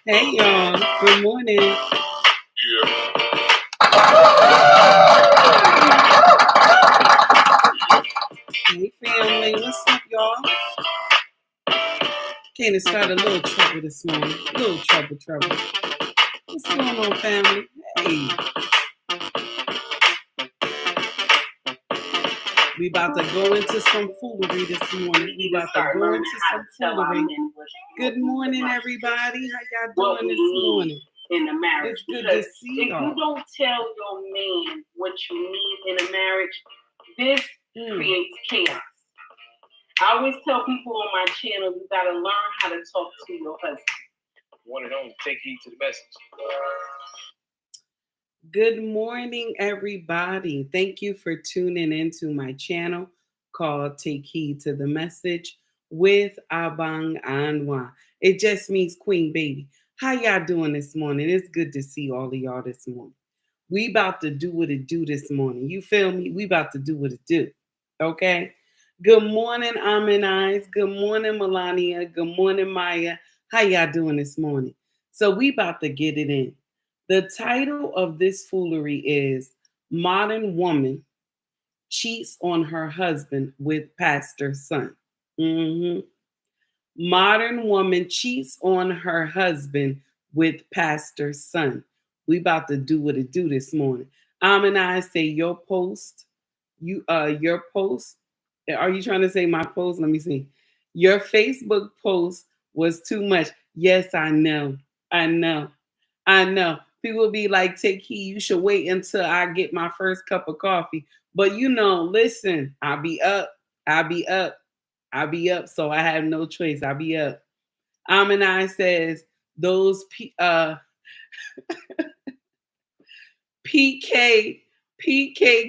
Hey y'all, good morning. Yeah. Hey family, what's up y'all? Can't start a little trouble this morning. Little trouble. What's going on, family? Hey, we about to go into some foolery this morning. We about to go into some foolery. Good morning, everybody. How y'all doing this morning? In a marriage, it's good to see if y'all. you don't tell your man what you need in a marriage, this creates chaos. I always tell people on my channel, you gotta learn how to talk to your husband. One and only, take heed to the message. Good morning, everybody. Thank you for tuning into my channel called Take Heed to the Message with Abang Anwa. It just means Queen Baby. How y'all doing this morning? It's good to see all of y'all this morning. We about to do what it do this morning. You feel me? We about to do what it do. Okay? Good morning, Amin Eyes. Good morning, Melania. Good morning, Maya. How y'all doing this morning? So we about to get it in. The title of this foolery is Modern Woman Cheats on Her Husband with Pastor's Son. Modern woman cheats on her husband with pastor's son. We about to do what it do this morning. And I say your post. Your post. Are you trying to say my post? Let me see. Your Facebook post was too much. Yes, I know. I know. People be like, take heed. You should wait until I get my first cup of coffee. But listen, I'll be up. I'll be up, so I have no choice. I'll be up. Aminai says those PK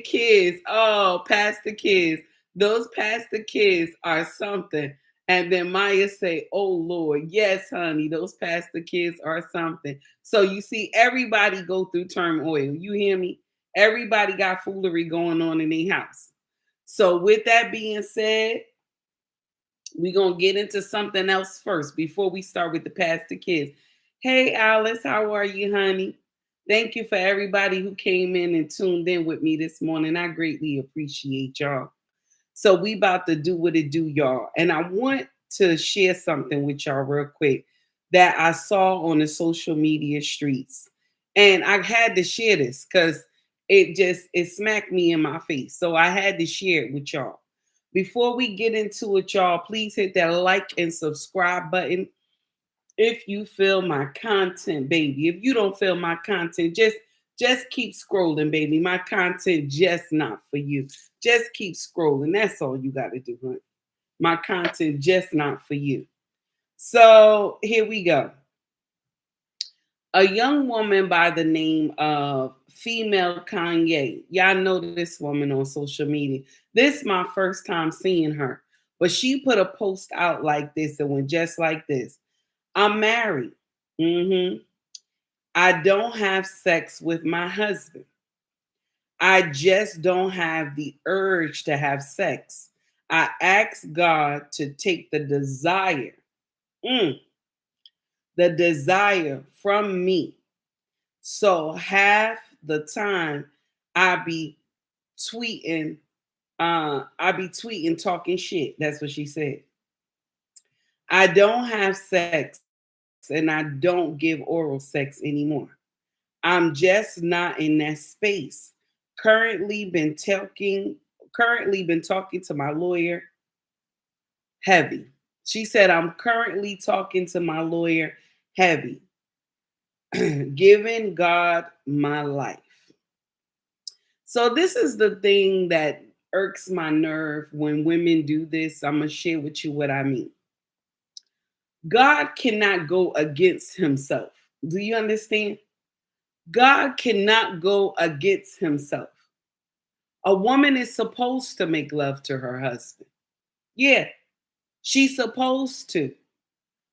kids. Oh, pastor kids. Those pastor kids are something. And then Maya say, "Oh Lord, yes, honey, those pastor kids are something." So you see, everybody go through turmoil. You hear me? Everybody got foolery going on in their house. So with that being said, we're going to get into something else first before we start with the pastor kids. Hey, Alice, how are you, honey? Thank you for everybody who came in and tuned in with me this morning. I greatly appreciate y'all. So we about to do what it do, y'all. And I want to share something with y'all real quick that I saw on the social media streets. And I had to share this because it smacked me in my face. So I had to share it with y'all. Before we get into it, y'all, please hit that like and subscribe button if you feel my content, baby. If you don't feel my content, just keep scrolling, baby. My content just not for you. Just keep scrolling. That's all you got to do, honey. My content just not for you. So here we go. A young woman by the name of Female Kanye. Y'all know this woman on social media. This is my first time seeing her. But she put a post out like this and went just like this. I'm married. I don't have sex with my husband. I just don't have the urge to have sex. I ask God to take the desire from me. So half the time I be tweeting, talking shit. That's what she said. I don't have sex and I don't give oral sex anymore. I'm just not in that space. Currently been talking to my lawyer heavy. She said I'm currently talking to my lawyer heavy. Giving God my life. So this is the thing that irks my nerve when women do this. I'm going to share with you what I mean. God cannot go against himself. Do you understand? God cannot go against himself. A woman is supposed to make love to her husband. Yeah, she's supposed to.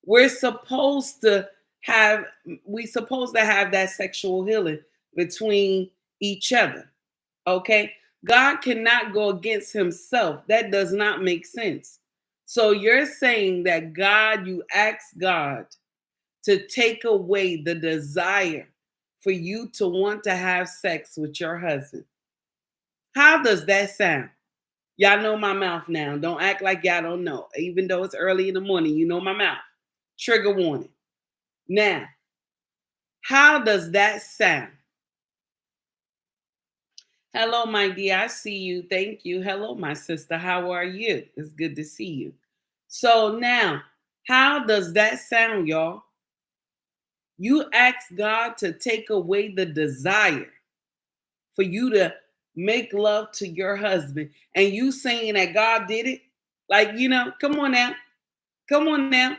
We're supposed to have that sexual healing between each other. Okay? God cannot go against himself. That does not make sense. So you're saying that you ask God to take away the desire for you to want to have sex with your husband. How does that sound? Y'all know my mouth now. Don't act like y'all don't know. Even though it's early in the morning, you know my mouth. Trigger warning. Now, how does that sound? Hello, my dear. I see you. Thank you. Hello, my sister. How are you? It's good to see you. So now, how does that sound, y'all? You ask God to take away the desire for you to make love to your husband, and you saying that God did it? Like, come on now. Come on now.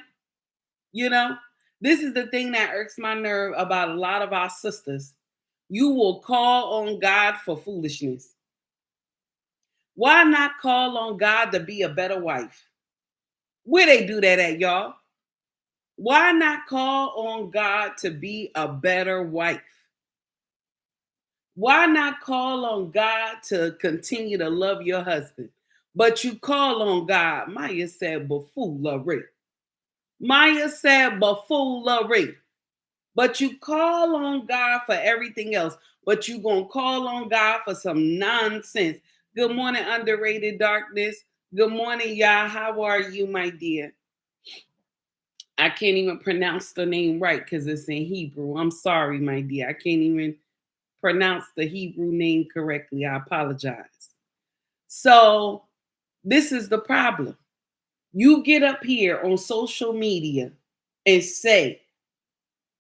You know, this is the thing that irks my nerve about a lot of our sisters. You will call on God for foolishness. Why not call on God to be a better wife? Where they do that at, y'all? Why not call on God to be a better wife? Why not call on God to continue to love your husband? But you call on God. Maya said, buffoolery. Maya said, buffoolery. But you call on God for everything else. But you going to call on God for some nonsense. Good morning, underrated darkness. Good morning, y'all. How are you, my dear? I can't even pronounce the name right because it's in Hebrew. I'm sorry, my dear. I can't even pronounce the Hebrew name correctly. I apologize. So this is the problem. You get up here on social media and say,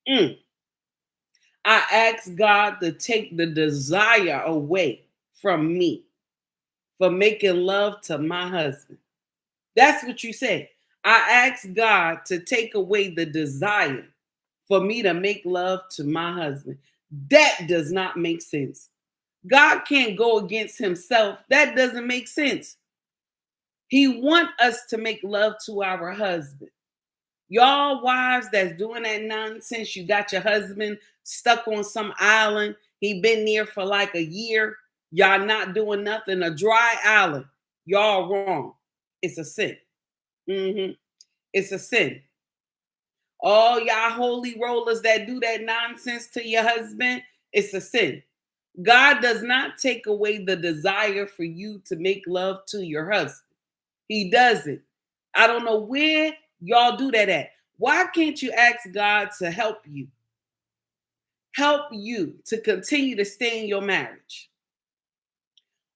I ask God to take the desire away from me for making love to my husband. That's what you say. I ask God to take away the desire for me to make love to my husband. That does not make sense. God can't go against himself. That doesn't make sense. He wants us to make love to our husband. Y'all wives that's doing that nonsense, you got your husband stuck on some island. He been there for like a year. Y'all not doing nothing. A dry island. Y'all wrong. It's a sin. It's a sin. All y'all holy rollers that do that nonsense to your husband, it's a sin. God does not take away the desire for you to make love to your husband. He doesn't. I don't know where y'all do that at. Why can't you ask God to help you? Help you to continue to stay in your marriage.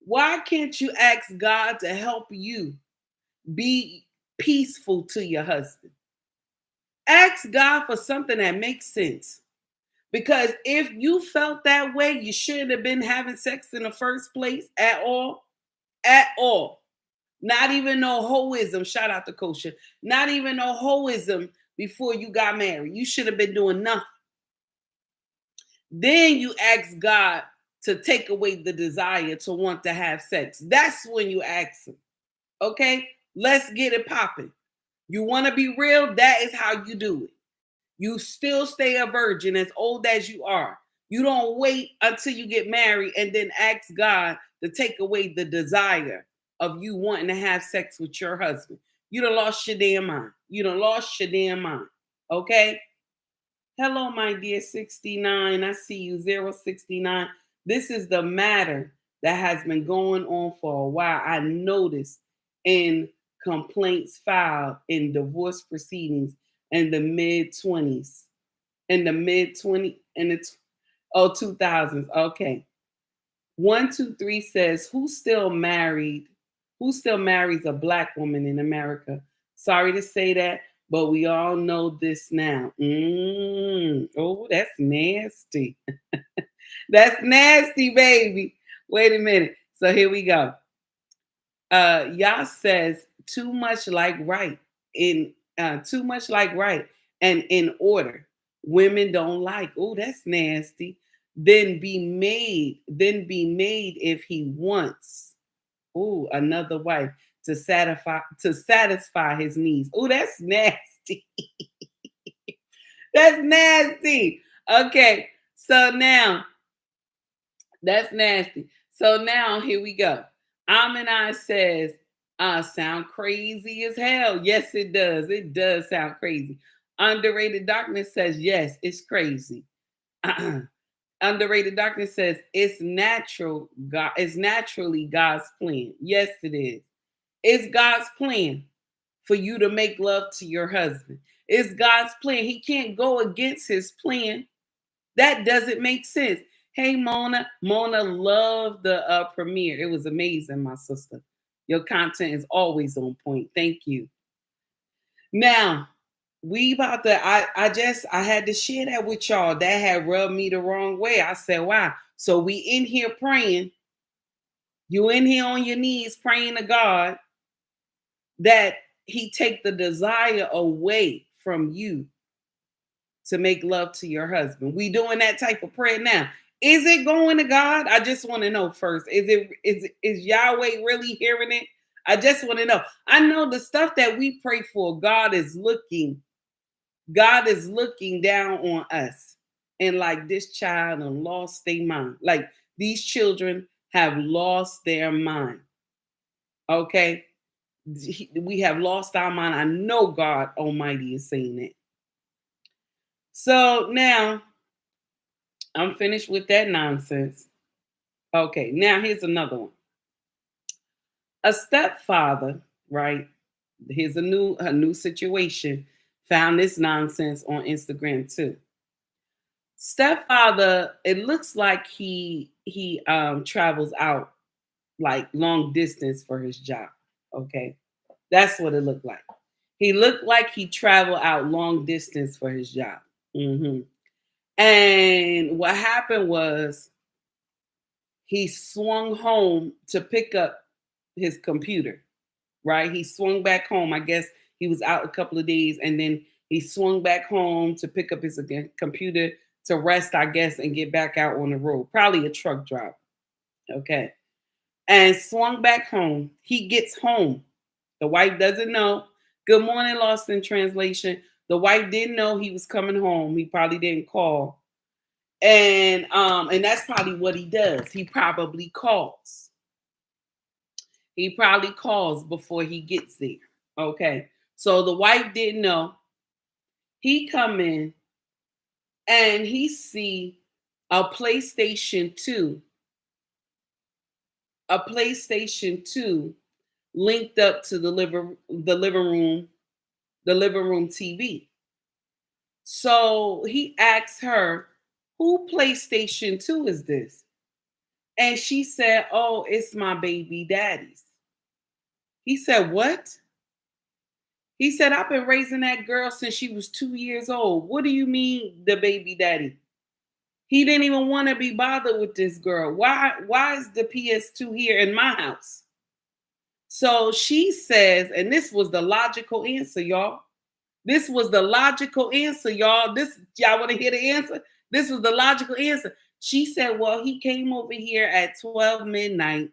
Why can't you ask God to help you be peaceful to your husband? Ask God for something that makes sense. Because if you felt that way, you shouldn't have been having sex in the first place at all. At all. Not even no hoism. Shout out to Kosha. Not even no hoism before you got married. You should have been doing nothing. Then you ask God to take away the desire to want to have sex. That's when you ask him. Okay? Let's get it popping. You want to be real? That is how you do it. You still stay a virgin as old as you are. You don't wait until you get married and then ask God to take away the desire of you wanting to have sex with your husband. You done lost your damn mind. You done lost your damn mind. Okay? Hello, my dear 69. I see you, 069. This is the matter that has been going on for a while. I noticed in complaints filed in divorce proceedings in the mid 20s, in the mid 20s, in the 2000s. Okay. 123 says, who still married? Who still marries a black woman in America? Sorry to say that, but we all know this now. Oh, that's nasty. That's nasty, baby. Wait a minute. So here we go. Yah says too much like right in too much like right and in order. Women don't like. Oh, that's nasty. Then be made if he wants. Oh, another wife to satisfy his needs. Oh, that's nasty. That's nasty. Okay, so now that's nasty. So now here we go. Aminai says, sound crazy as hell. Yes, it does. It does sound crazy. Underrated darkness says yes, it's crazy. Underrated darkness says it's natural. God, it's naturally God's plan. Yes, it is. It's God's plan for you to make love to your husband. It's God's plan. He can't go against his plan. That doesn't make sense. Hey, Mona. Mona loved the premiere. It was amazing, my sister. Your content is always on point. Thank you. Now, we about to, I had to share that with y'all. That had rubbed me the wrong way. I said, wow. So we in here praying. You in here on your knees praying to God that he take the desire away from you to make love to your husband. We doing that type of prayer now. Is it going to God? I just want to know first. Is Yahweh really hearing it? I just want to know. I know the stuff that we pray for, God is looking. God is looking down on us. And like this child and lost their mind. Like these children have lost their mind. Okay? We have lost our mind. I know God Almighty is saying it. So now I'm finished with that nonsense. Okay, now here's another one. A stepfather, right? Here's a new situation. Found this nonsense on Instagram too. Stepfather, it looks like he travels out like long distance for his job. Okay, that's what it looked like. He looked like he traveled out long distance for his job. Hmm. And what happened was he swung home to pick up his computer, right? He swung back home. I guess he was out a couple of days and then he swung back home to pick up his computer to rest, I guess, and get back out on the road. Probably a truck driver. Okay. And swung back home. He gets home. The wife doesn't know. Good morning, lost in translation. The wife didn't know he was coming home. He probably didn't call. And that's probably what he does. He probably calls. He probably calls before he gets there. Okay. So the wife didn't know. He come in and he see a PlayStation 2, a PlayStation 2 linked up to the living room TV. So he asks her, who PlayStation 2 is this? And she said, oh, it's my baby daddy's. He said, what? He said, I've been raising that girl since she was 2 years old. What do you mean, the baby daddy? He didn't even want to be bothered with this girl. Why is the PS2 here in my house? So she says, and this was the logical answer, y'all. This was the logical answer, y'all. Y'all want to hear the answer? This was the logical answer. She said, well, he came over here at 12 midnight.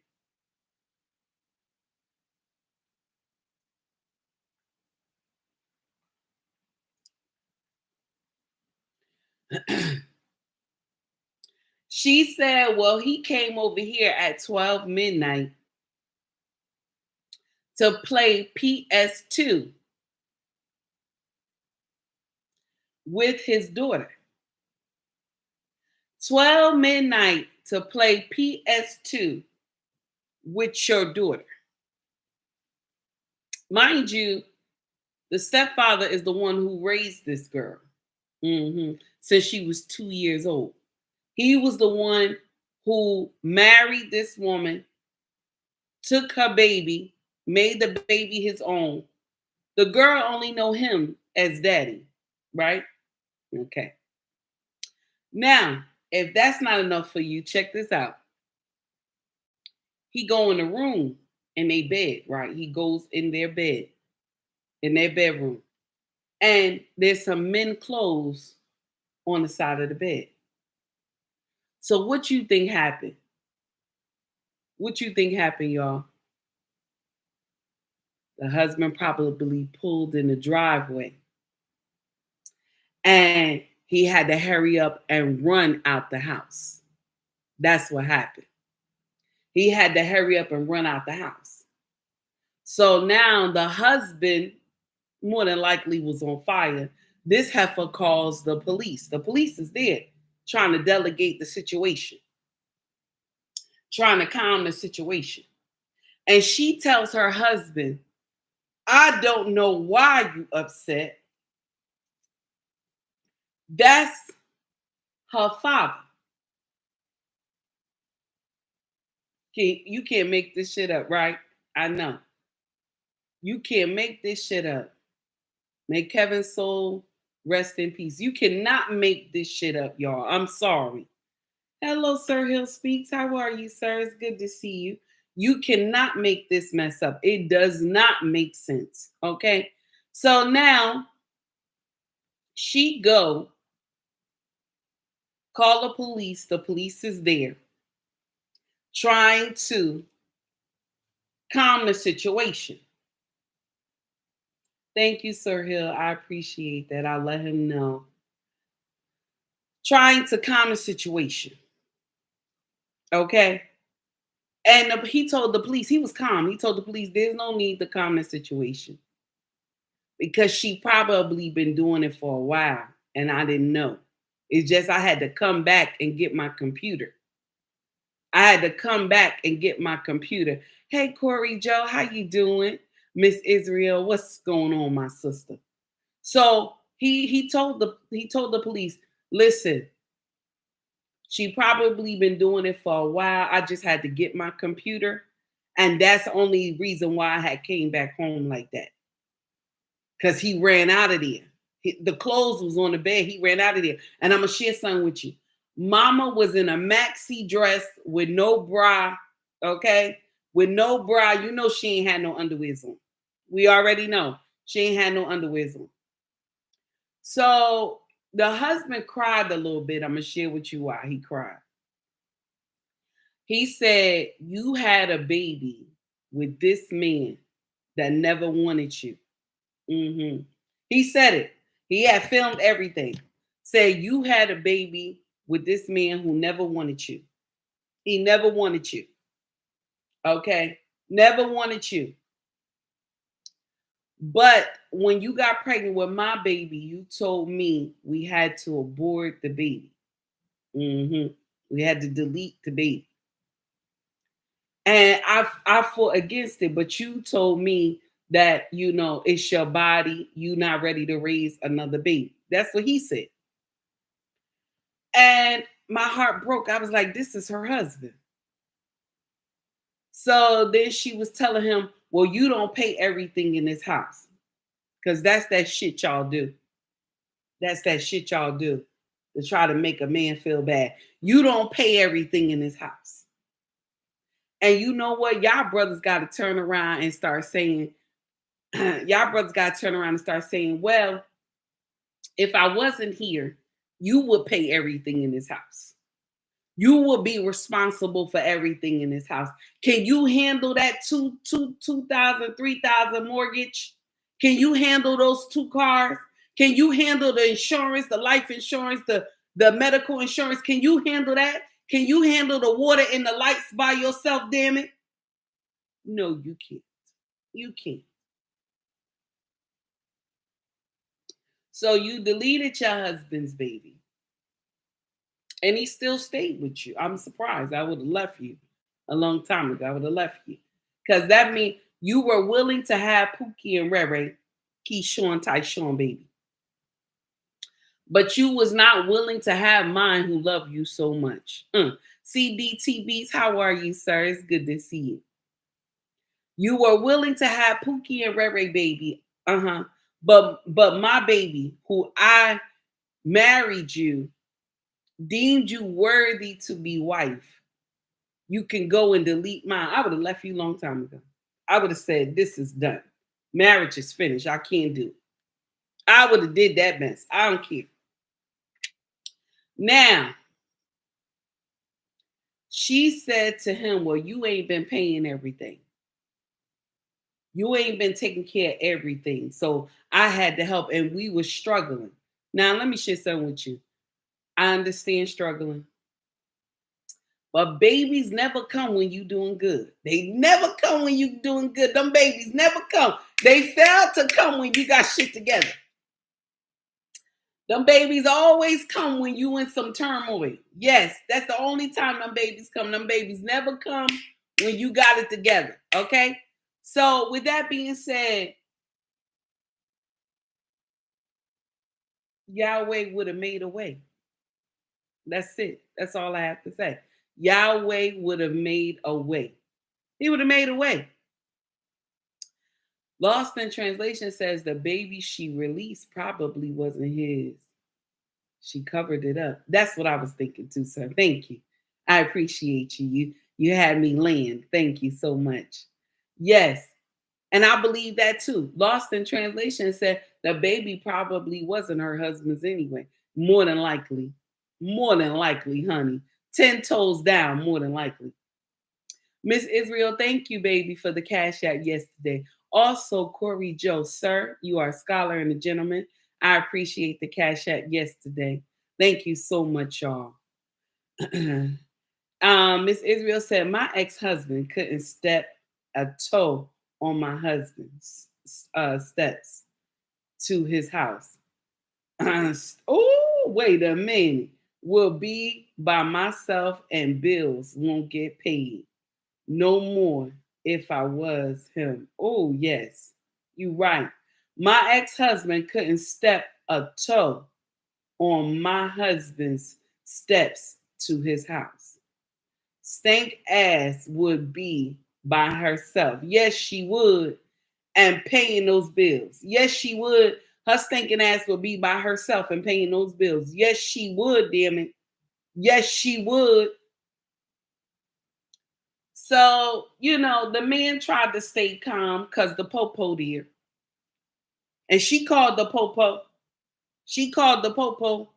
She said, well, he came over here at 12 midnight to play PS2 with his daughter. 12 midnight to play PS2 with your daughter. Mind you, the stepfather is the one who raised this girl since she was 2 years old. He was the one who married this woman, took her baby, made the baby his own. The girl only know him as daddy, right? Okay. Now, if that's not enough for you, check this out. He go in the room in their bed, right? He goes in their bed, in their bedroom. And there's some men clothes on the side of the bed. So what you think happened? What you think happened, y'all? The husband probably pulled in the driveway and he had to hurry up and run out the house. That's what happened. He had to hurry up and run out the house. So now the husband more than likely was on fire. This heifer calls the police. The police is there trying to delegate the situation, trying to calm the situation. And she tells her husband, I don't know why you upset. That's her father. You can't make this shit up, right? I know. You can't make this shit up. May Kevin's soul rest in peace. You cannot make this shit up, y'all. I'm sorry. Hello, Sir Hill Speaks. How are you, sir? It's good to see you. You cannot make this mess up. It does not make sense. Okay. So now she go call the police. The police is there trying to calm the situation. Thank you, Sir Hill. I appreciate that. I'll let him know. Trying to calm the situation. Okay. And he told the police, he was calm. He told the police there's no need to calm the situation because she probably been doing it for a while and I didn't know. It's just I had to come back and get my computer. I had to come back and get my computer. Hey, Corey Joe, how you doing? Miss Israel, what's going on, my sister? So he told the police, listen, she probably been doing it for a while. I just had to get my computer. And that's the only reason why I had came back home like that. Because he ran out of there. The clothes was on the bed. He ran out of there. And I'm going to share something with you. Mama was in a maxi dress with no bra, okay? With no bra. You know she ain't had no underwears on. We already know. She ain't had no underwears on. So the husband cried a little bit. I'm going to share with you why he cried. He said, you had a baby with this man that never wanted you. Mm-hmm. He said it. He had filmed everything. Said you had a baby with this man who never wanted you. He never wanted you. Okay? Never wanted you. But when you got pregnant with my baby, you told me we had to abort the baby. Mm-hmm. We had to delete the baby. And I fought against it, but you told me that, you know, it's your body. You're not ready to raise another baby. That's what he said. And my heart broke. I was like, this is her husband. So then she was telling him, well, you don't pay everything in this house. Because that's that shit y'all do. That's that shit y'all do to try to make a man feel bad. You don't pay everything in this house. And you know what? Y'all brothers got to turn around and start saying, well, if I wasn't here, you would pay everything in this house. You will be responsible for everything in this house. Can you handle that 2,000, 3,000 mortgage? Can you handle those 2 cars? Can you handle the insurance, the life insurance, the medical insurance? Can you handle that? Can you handle the water and the lights by yourself, damn it? No, you can't. You can't. So you deleted your husband's baby. And he still stayed with you. I'm surprised. I would have left you a long time ago. I would have left you. Because that means you were willing to have Pookie and Rere, Keyshawn, Tyshawn, baby. But you was not willing to have mine who love you so much. CDTBs, how are you, sir? It's good to see you. You were willing to have Pookie and Rere, baby. But my baby, who I married you, deemed you worthy to be wife, you can go and delete mine. I would have left you a long time ago. I would have said, this is done. Marriage is finished. I can't do it. I would have did that mess. I don't care. Now, she said to him, well, you ain't been paying everything. You ain't been taking care of everything. So I had to help and we were struggling. Now, let me share something with you. I understand struggling. But babies never come when you doing good. They never come when you doing good. Them babies never come. They fail to come when you got shit together. Them babies always come when you in some turmoil. Yes, that's the only time them babies come. Them babies never come when you got it together. Okay? So with that being said, Yahweh would have made a way. That's it. That's all I have to say. Yahweh would have made a way. He would have made a way. Lost in Translation says the baby she released probably wasn't his. She covered it up. That's what I was thinking too, sir. Thank you. I appreciate you. You had me land. Thank you so much. Yes. And I believe that too. Lost in Translation said the baby probably wasn't her husband's anyway. More than likely. More than likely, honey. 10 toes down, more than likely. Miss Israel, thank you, baby, for the cash out yesterday. Also, Corey Joe, sir, you are a scholar and a gentleman. I appreciate the cash out yesterday. Thank you so much, y'all. Miss Israel said, my ex-husband couldn't step a toe on my husband's steps to his house. Oh, wait a minute. Will be by myself and bills won't get paid. No more if I was him. Oh, yes, you right. My ex-husband couldn't step a toe on my husband's steps to his house. Stank ass would be by herself. Yes, she would. And paying those bills. Yes, she would. Her stinking ass would be by herself and paying those bills. Yes, she would, damn it. Yes, she would. So, the man tried to stay calm because the popo there. And she called the popo. She called the popo.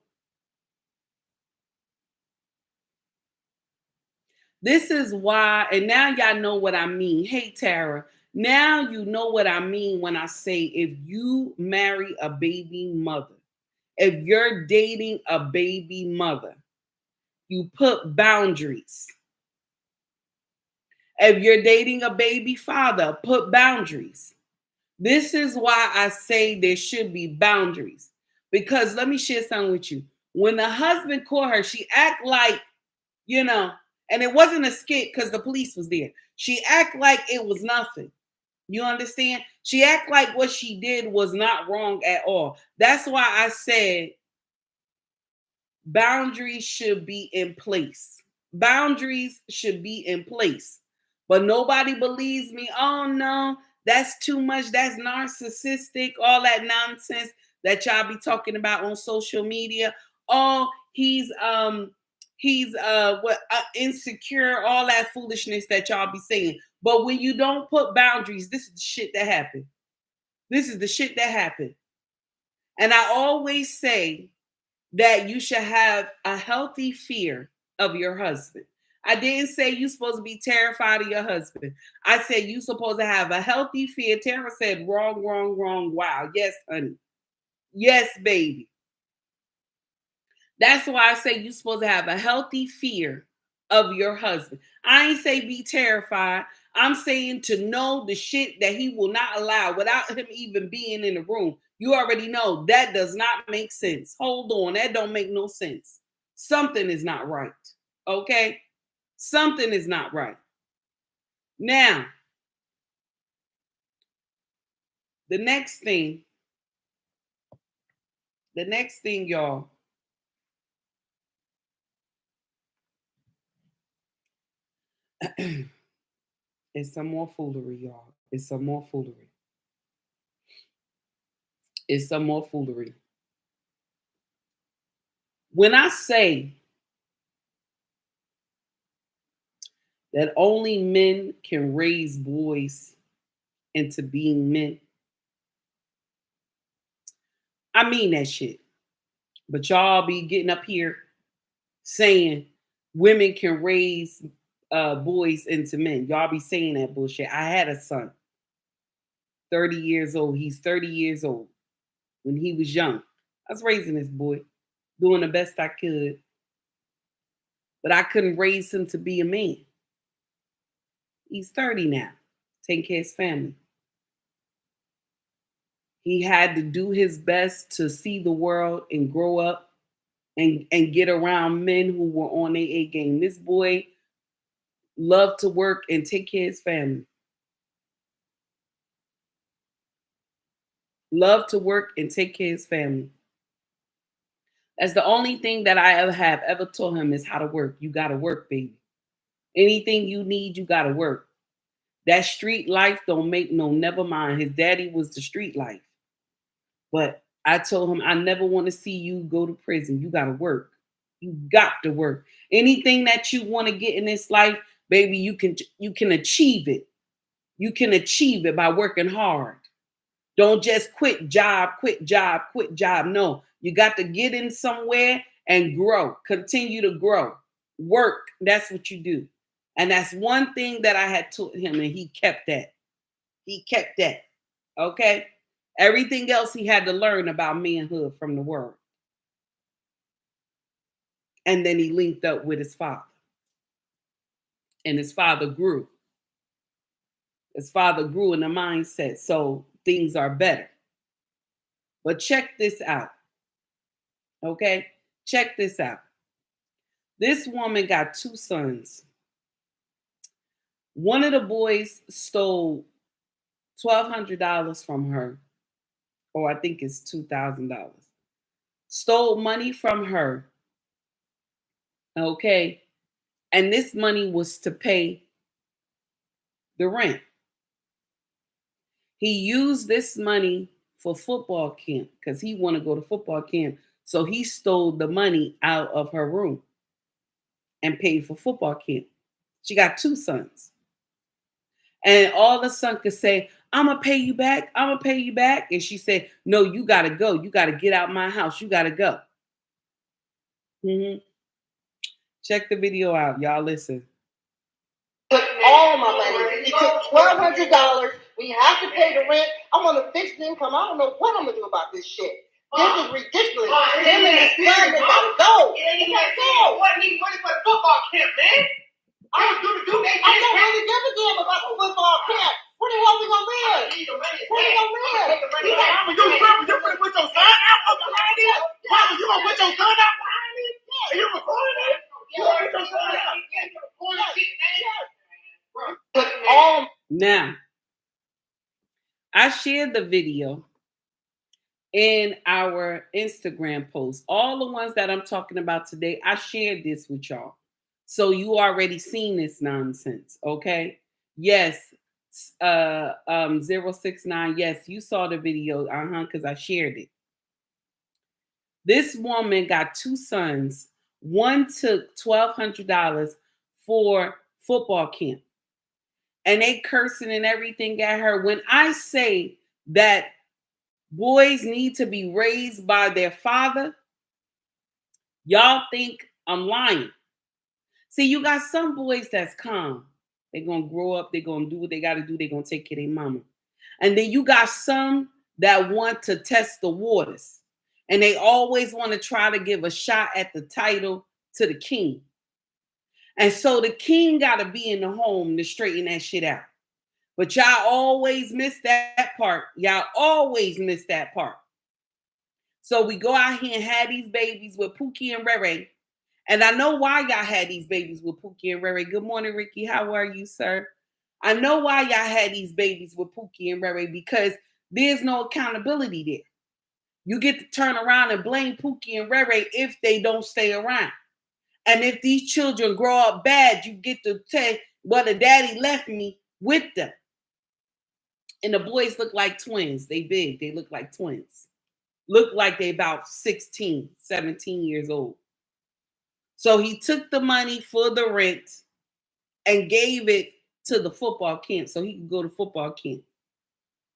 This is why, and now y'all know what I mean. Hey, Tara, now you know what I mean when I say if you marry a baby mother, if you're dating a baby mother, you put boundaries. If you're dating a baby father, put boundaries. This is why I say there should be boundaries. Because let me share something with you. When the husband called her, she act like, and it wasn't a skit because the police was there. She act like it was nothing. You understand? She act like what she did was not wrong at all. That's why I said boundaries should be in place. Boundaries should be in place. But nobody believes me. Oh no, that's too much. That's narcissistic. All that nonsense that y'all be talking about on social media. Oh, he's insecure, all that foolishness that y'all be saying. But when you don't put boundaries, this is the shit that happened. This is the shit that happened. And I always say that you should have a healthy fear of your husband. I didn't say you're supposed to be terrified of your husband. I said you're supposed to have a healthy fear. Tara said, wrong, wrong, wrong. Wow. Yes, honey. Yes, baby. That's why I say you're supposed to have a healthy fear of your husband. I ain't say be terrified. I'm saying to know the shit that he will not allow without him even being in the room. You already know that does not make sense. Hold on, that don't make no sense. Something is not right. Okay? Something is not right. Now, the next thing, y'all, is some more foolery, y'all. It's some more foolery. It's some more foolery. When I say that only men can raise boys into being men, I mean that shit. But y'all be getting up here saying women can raise boys into men. Y'all be saying that bullshit. I had a son, 30 years old. He's 30 years old. When he was young, I was raising this boy, doing the best I could. But I couldn't raise him to be a man. He's 30 now, taking care of his family. He had to do his best to see the world and grow up and get around men who were on their A game. This boy loved to work and take care of his family. Loved to work and take care of his family. That's the only thing that I ever told him is how to work. You gotta work, baby. Anything you need, you gotta work. That street life don't make no never mind. His daddy was the street life. But I told him I never want to see you go to prison. You gotta work. You got to work. Anything that you want to get in this life, baby, you can achieve it. You can achieve it by working hard. Don't just quit job, quit job, quit job. No, you got to get in somewhere and grow. Continue to grow. Work. That's what you do. And that's one thing that I had taught him, and he kept that. He kept that. Okay. Everything else he had to learn about manhood from the world. And then he linked up with his father. And his father grew. His father grew in the mindset. So things are better. But check this out. Okay? Check this out. This woman got 2 sons. One of the boys stole $1,200 from her, or I think it's $2,000. Stole money from her. Okay? And this money was to pay the rent. He used this money for football camp because he wanted to go to football camp. So he stole the money out of her room and paid for football camp. She got 2 sons. And all the son could say, I'm going to pay you back. I'm going to pay you back. And she said, no, you got to go. You got to get out my house. You got to go. Check the video out. Y'all listen. Took all my money. He took $1,200. We have to pay the rent. I'm on a fixed income. I don't know what I'm going to do about this shit. This is ridiculous. Him and his son, they got to go. They got to go. What need money for football camp, man? I don't really give a damn about the football camp. Where the hell we gonna live? Where we gonna live? You gonna put your son out behind it? You gonna put your son out behind it? Are you recording it? You gonna put your son out? Now, I shared the video in our Instagram post. All the ones that I'm talking about today, I shared this with y'all. So you already seen this nonsense, okay? Yes, 069. Yes, you saw the video, because I shared it. This woman got 2 sons. One took $1,200 for football camp, and they cursing and everything at her. When I say that boys need to be raised by their father, y'all think I'm lying. See, you got some boys that's calm. They're going to grow up. They're going to do what they got to do. They're going to take care of their mama. And then you got some that want to test the waters. And they always want to try to give a shot at the title to the king. And so the king got to be in the home to straighten that shit out. But y'all always miss that part. Y'all always miss that part. So we go out here and have these babies with Pookie and Rere. And I know why y'all had these babies with Pookie and Rere. Good morning, Ricky. How are you, sir? I know why y'all had these babies with Pookie and Rere, because there's no accountability there. You get to turn around and blame Pookie and Rere if they don't stay around. And if these children grow up bad, you get to say, well, the daddy left me with them. And the boys look like twins. They big. They look like twins. Look like they about 16, 17 years old. So he took the money for the rent and gave it to the football camp so he could go to football camp.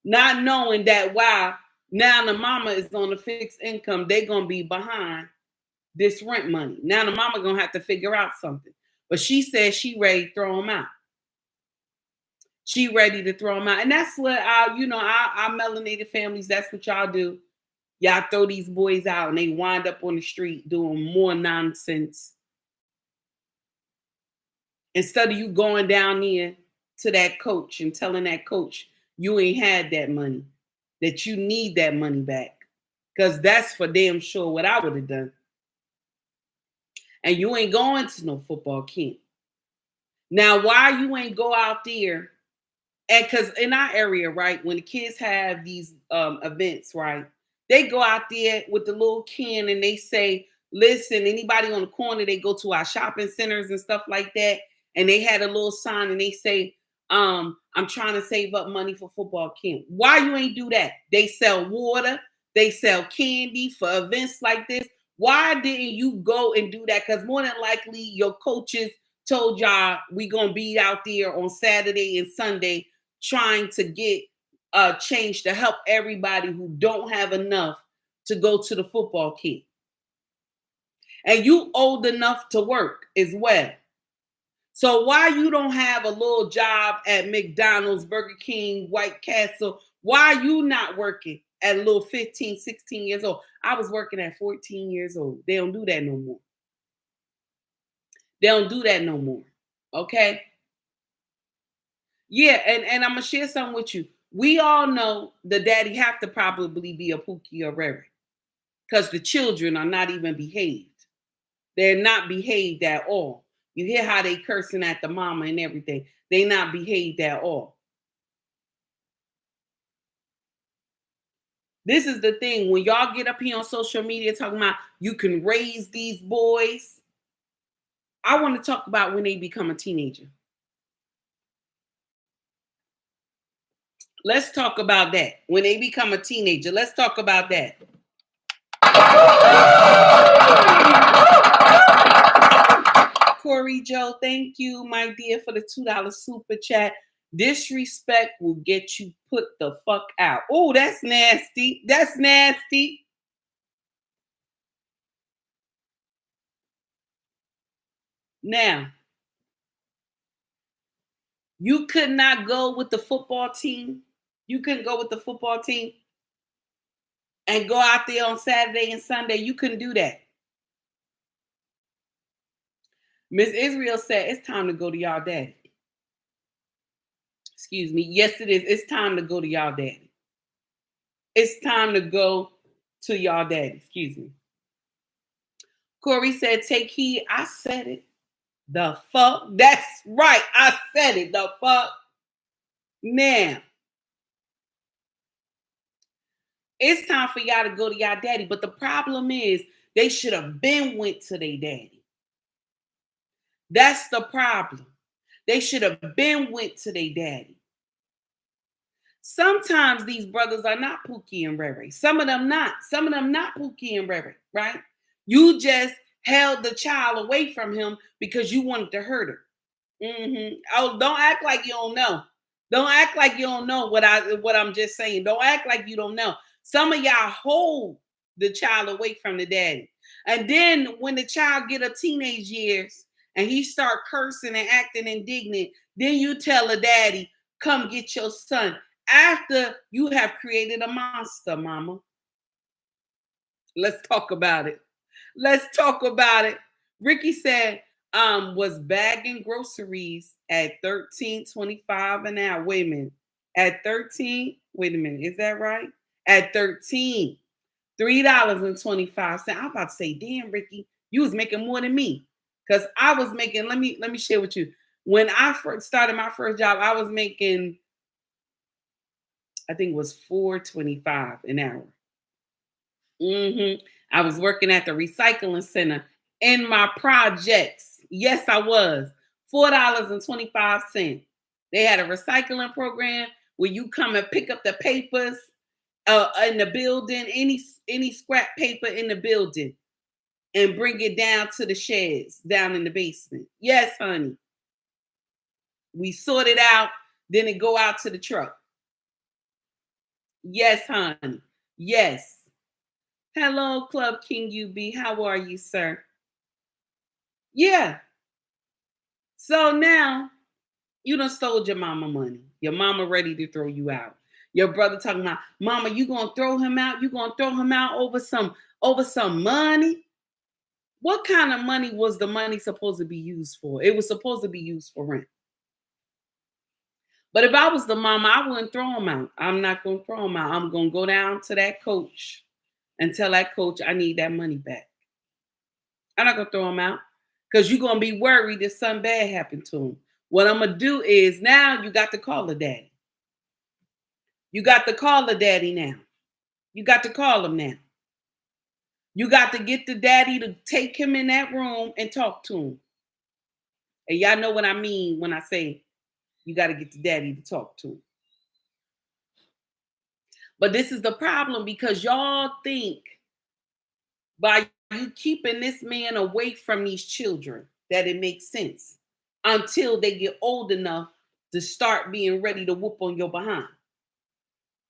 Not knowing that, wow, now the mama is on a fixed income. They're going to be behind this rent money. Now the mama going to have to figure out something. But she said she ready to throw him out. She ready to throw him out. And that's what our melanated families, that's what y'all do. Y'all throw these boys out and they wind up on the street doing more nonsense. Instead of you going down there to that coach and telling that coach you ain't had that money. that you need that money back. Because that's for damn sure what I would have done. And you ain't going to no football camp. Now, why you ain't go out there? And because in our area, right, when the kids have these events, right, they go out there with the little can and they say, listen, anybody on the corner, they go to our shopping centers and stuff like that. And they had a little sign and they say, I'm trying to save up money for football camp. Why you ain't do that? They sell water. They sell candy for events like this. Why didn't you go and do that? Because more than likely your coaches told y'all we going to be out there on Saturday and Sunday trying to get change to help everybody who don't have enough to go to the football camp. And you old enough to work as well. So why you don't have a little job at McDonald's, Burger King, White Castle? Why you not working at a little 15, 16 years old? I was working at 14 years old. They don't do that no more. They don't do that no more. Okay? Yeah, and I'm going to share something with you. We all know the daddy have to probably be a Pookie or Rary because the children are not even behaved. They're not behaved at all. You hear how they cursing at the mama and everything. They not behaved at all. This is the thing. When y'all get up here on social media talking about you can raise these boys, I want to talk about when they become a teenager. Let's talk about that. When they become a teenager, let's talk about that. Corey Joe, thank you, my dear, for the $2 super chat. Disrespect will get you put the fuck out. Oh, that's nasty. That's nasty. Now, you could not go with the football team. You couldn't go with the football team and go out there on Saturday and Sunday. You couldn't do that. Miss Israel said, it's time to go to y'all daddy. Excuse me. Yes, it is. It's time to go to y'all daddy. It's time to go to y'all daddy. Excuse me. Corey said, take heed. I said it. The fuck? That's right. I said it. The fuck? Now, it's time for y'all to go to y'all daddy. But the problem is they should have been went to their daddy. That's the problem. They should have been went to their daddy. Sometimes these brothers are not Pookie and Rere. Some of them not. Some of them not Pookie and Rere, right? You just held the child away from him because you wanted to hurt her. Oh, don't act like you don't know. Don't act like you don't know what I'm just saying. Don't act like you don't know. Some of y'all hold the child away from the daddy. And then when the child get a teenage years and he start cursing and acting indignant, then you tell the daddy, come get your son. After you have created a monster, mama. Let's talk about it. Let's talk about it. Ricky said, was bagging groceries at $13.25 an hour. Wait a minute. At 13, wait a minute, is that right? At 13, $3.25. I'm about to say, damn, Ricky, you was making more than me. Because I was making, let me share with you. When I first started my first job, I was making, I think it was $4.25 an hour. I was working at the recycling center in my projects. Yes, I was. $4.25. They had a recycling program where you come and pick up the papers in the building, any scrap paper in the building, and bring it down to the sheds down in the basement. Yes, honey. We sort it out, then it go out to the truck. Yes, honey. Yes. Hello, Club King UB. How are you, sir? Yeah. So now you done stole your mama money. Your mama ready to throw you out. Your brother talking about, mama, you gonna throw him out? You gonna throw him out over some money? What kind of money was the money supposed to be used for? It was supposed to be used for rent. But if I was the mama, I wouldn't throw him out. I'm not going to throw him out. I'm going to go down to that coach and tell that coach I need that money back. I'm not going to throw him out because you're going to be worried that something bad happened to him. What I'm going to do is now you got to call the daddy. You got to call the daddy now. You got to call him now. You got to get the daddy to take him in that room and talk to him. And y'all know what I mean when I say you got to get the daddy to talk to him. But this is the problem because y'all think by you keeping this man away from these children that it makes sense until they get old enough to start being ready to whoop on your behind.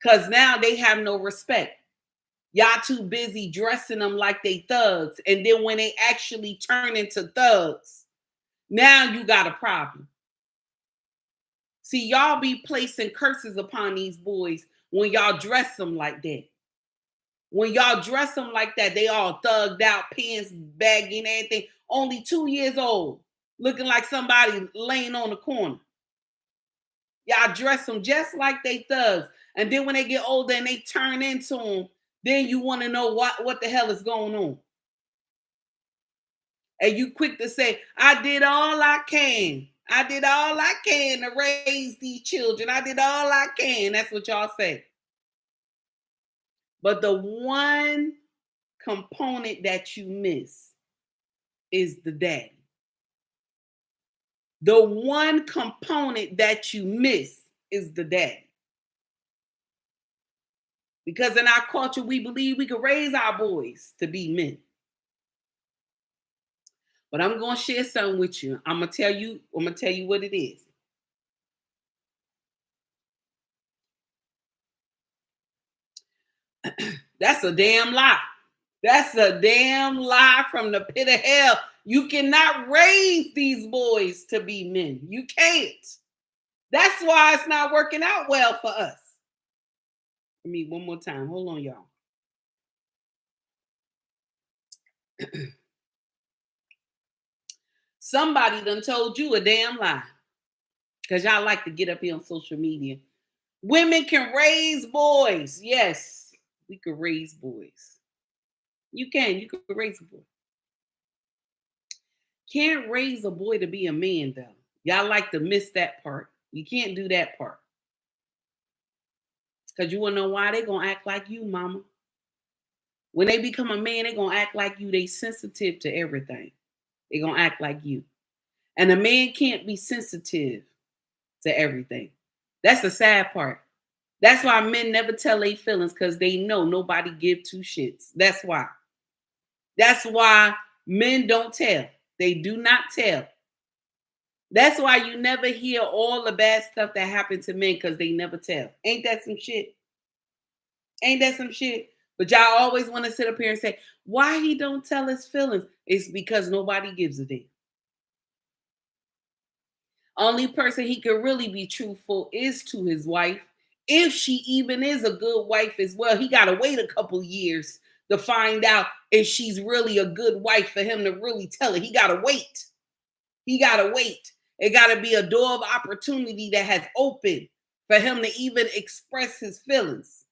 Because now they have no respect. Y'all too busy dressing them like they thugs. And then when they actually turn into thugs, now you got a problem. See, y'all be placing curses upon these boys when y'all dress them like that. When y'all dress them like that, they all thugged out, pants baggy and everything. Only 2 years old, looking like somebody laying on the corner. Y'all dress them just like they thugs. And then when they get older and they turn into them, then you want to know what the hell is going on. And you quick to say, I did all I can. I did all I can to raise these children. I did all I can. That's what y'all say. But the one component that you miss is the daddy. The one component that you miss is the daddy. Because in our culture, we believe we can raise our boys to be men. But I'm going to share something with you. I'm going to tell you what it is. That's a damn lie. That's a damn lie from the pit of hell. You cannot raise these boys to be men. You can't. That's why it's not working out well for us. Let me one more time. Hold on, y'all. Somebody done told you a damn lie. Because y'all like to get up here on social media. Women can raise boys. Yes, we can raise boys. You can raise a boy. Can't raise a boy to be a man, though. Y'all like to miss that part. You can't do that part. Because you want to know why? They're going to act like you, mama. When they become a man, they're going to act like you. They sensitive to everything. They're going to act like you. And a man can't be sensitive to everything. That's the sad part. That's why men never tell their feelings, because they know nobody give two shits. That's why. That's why men don't tell. They do not tell. That's why you never hear all the bad stuff that happened to men, because they never tell. Ain't that some shit? Ain't that some shit? But y'all always want to sit up here and say, why he don't tell his feelings? It's because nobody gives a damn. Only person he can really be truthful is to his wife. If she even is a good wife as well, he got to wait a couple years to find out if she's really a good wife for him to really tell it. He got to wait. He got to wait. It got to be a door of opportunity that has opened for him to even express his feelings.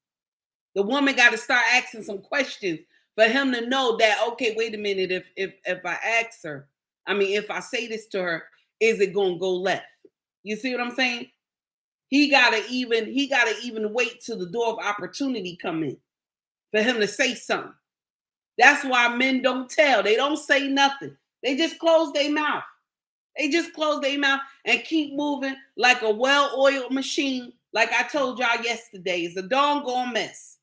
The woman got to start asking some questions for him to know that, okay, wait a minute, if I ask her, if I say this to her, is it going to go left? You see what I'm saying? He gotta even wait till the door of opportunity come in for him to say something. That's why men don't tell. They don't say nothing. They just close their mouth. They just close their mouth and keep moving like a well-oiled machine. Like I told y'all yesterday, it's a doggone mess.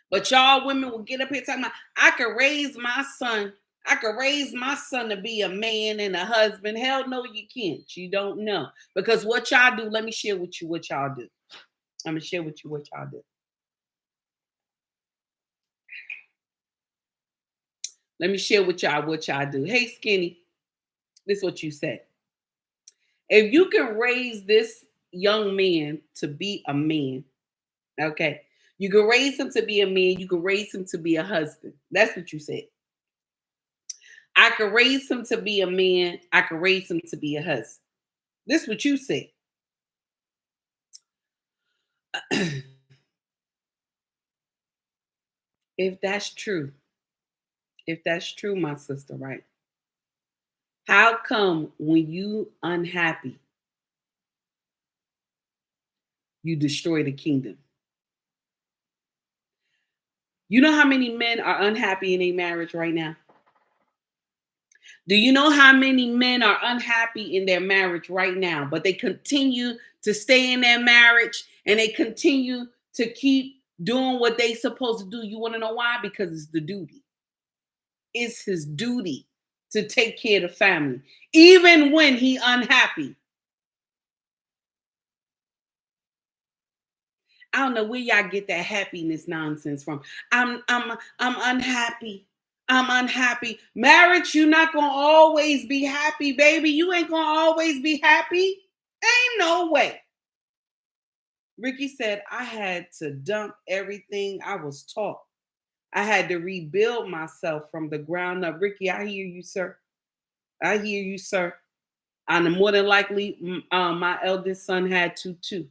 But y'all women will get up here talking about, I could raise my son. I could raise my son to be a man and a husband. Hell no, you can't. You don't know. Because what y'all do, let me share with you what y'all do. I'm going to share with you what y'all do. Let me share with y'all what y'all do. Hey, Skinny, this is what you said. If you can raise this young man to be a man, okay, you can raise him to be a man. You can raise him to be a husband. That's what you said. I could raise him to be a man. I could raise him to be a husband. This is what you said. If that's true, my sister, right? How come when you unhappy, you destroy the kingdom? You know how many men are unhappy in a marriage right now? Do you know how many men are unhappy in their marriage right now, but they continue to stay in their marriage and they continue to keep doing what they supposed to do? You want to know why? Because it's the duty. It's his duty to take care of the family, even when he unhappy. I don't know where y'all get that happiness nonsense from. I'm unhappy. I'm unhappy. Marriage, you're not gonna always be happy, baby. You ain't gonna always be happy. Ain't no way. Ricky said, I had to dump everything I was taught. I had to rebuild myself from the ground up. Ricky, I hear you, sir. I hear you, sir. And more than likely, my eldest son had to too,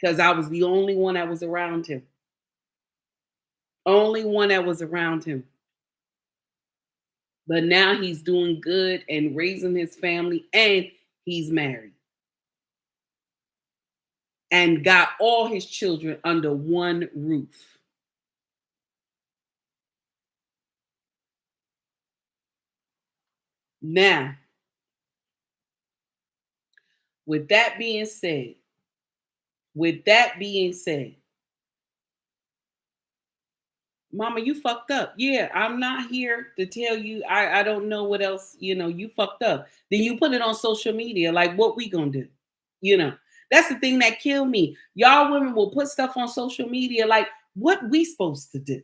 because I was the only one that was around him. Only one that was around him. But now he's doing good and raising his family, and he's married. And got all his children under one roof. Now, with that being said, Mama, you fucked up. Yeah, I'm not here to tell you. I don't know what else, you fucked up. Then you put it on social media. Like, what we gonna do? That's the thing that killed me. Y'all women will put stuff on social media like, what we supposed to do?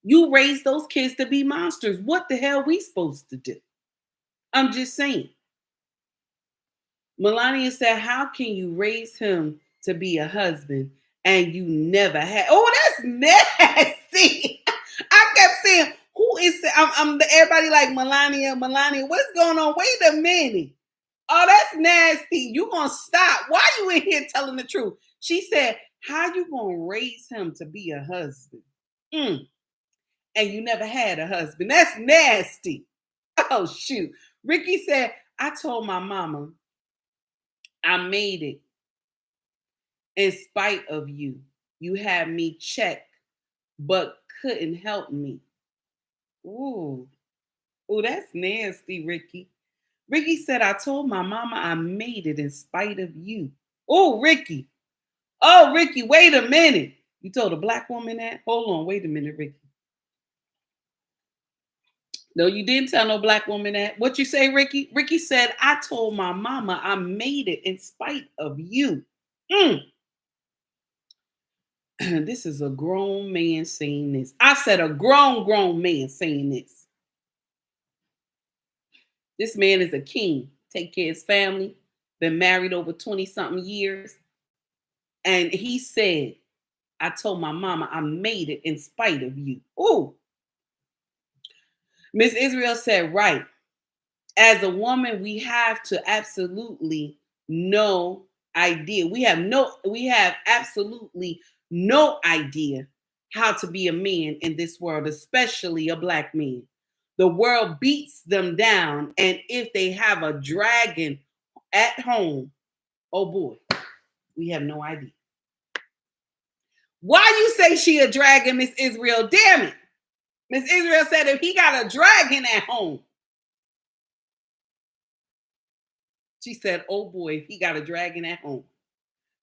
You raise those kids to be monsters. What the hell we supposed to do? I'm just saying. Melania said, how can you raise him to be a husband and you never had? Oh, that's nasty. I kept saying, who is everybody like Melania, what's going on? Wait a minute. Oh, that's nasty. You gonna stop. Why you in here telling the truth? She said, how you gonna raise him to be a husband? And you never had a husband. That's nasty. Oh, shoot. Ricky said, I told my mama I made it in spite of you. You had me checked, but couldn't help me. Ooh. Ooh, that's nasty, Ricky. Ricky said, I told my mama I made it in spite of you. Oh, Ricky. Oh, Ricky, wait a minute. You told a black woman that? Hold on, wait a minute, Ricky. No, you didn't tell no black woman that. What you say, Ricky? Ricky said, I told my mama I made it in spite of you. This is a grown man saying this. I said a grown man saying this. This man is a king. Take care of his family. Been married over 20-something years. And he said, I told my mama I made it in spite of you. Ooh. Miss Israel said, right. As a woman, we have to absolutely no idea. We have absolutely no idea how to be a man in this world, especially a black man. The world beats them down, and if they have a dragon at home, oh boy, we have no idea. Why you say she a dragon, Miss Israel? Damn it. Miss Israel said if he got a dragon at home. She said, oh boy, if he got a dragon at home.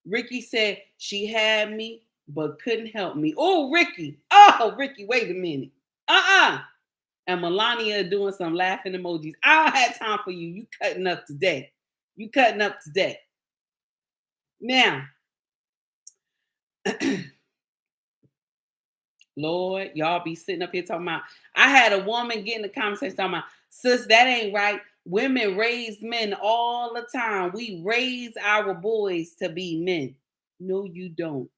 Ricky said, she had me, but couldn't help me. Oh, Ricky. Oh, Ricky, wait a minute. And Melania doing some laughing emojis. I don't have time for you. You cutting up today. Now, Lord, y'all be sitting up here talking about, I had a woman get in the conversation talking about, sis, that ain't right. Women raise men all the time. We raise our boys to be men. No, you don't.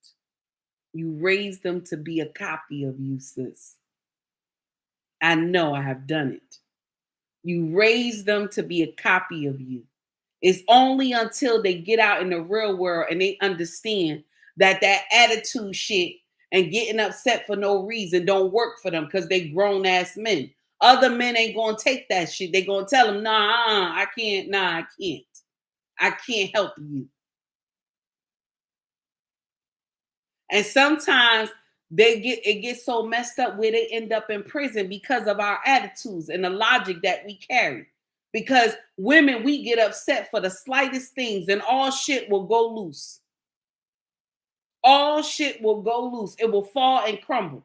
You raise them to be a copy of you, sis. I know I have done it. You raise them to be a copy of you. It's only until they get out in the real world and they understand that attitude shit and getting upset for no reason don't work for them because they grown ass men. Other men ain't gonna take that shit. They gonna tell them, nah, I can't, nah, I can't. I can't help you. And sometimes it gets so messed up where they end up in prison because of our attitudes and the logic that we carry. Because women, we get upset for the slightest things and all shit will go loose. All shit will go loose. It will fall and crumble.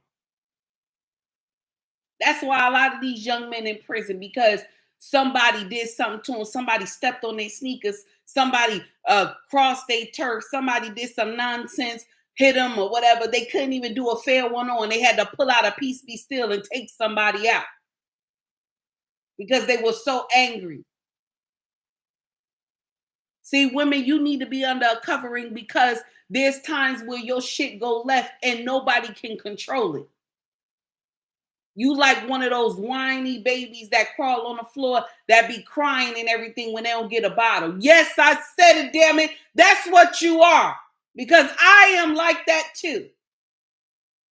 That's why a lot of these young men in prison, because somebody did something to them, somebody stepped on their sneakers, somebody crossed their turf, somebody did some nonsense, hit them or whatever. They couldn't even do a fair one on. They had to pull out a piece be still and take somebody out because they were so angry. See, women, you need to be under a covering because there's times where your shit go left and nobody can control it. You like one of those whiny babies that crawl on the floor that be crying and everything when they don't get a bottle. Yes, I said it, damn it. That's what you are. Because I am like that too.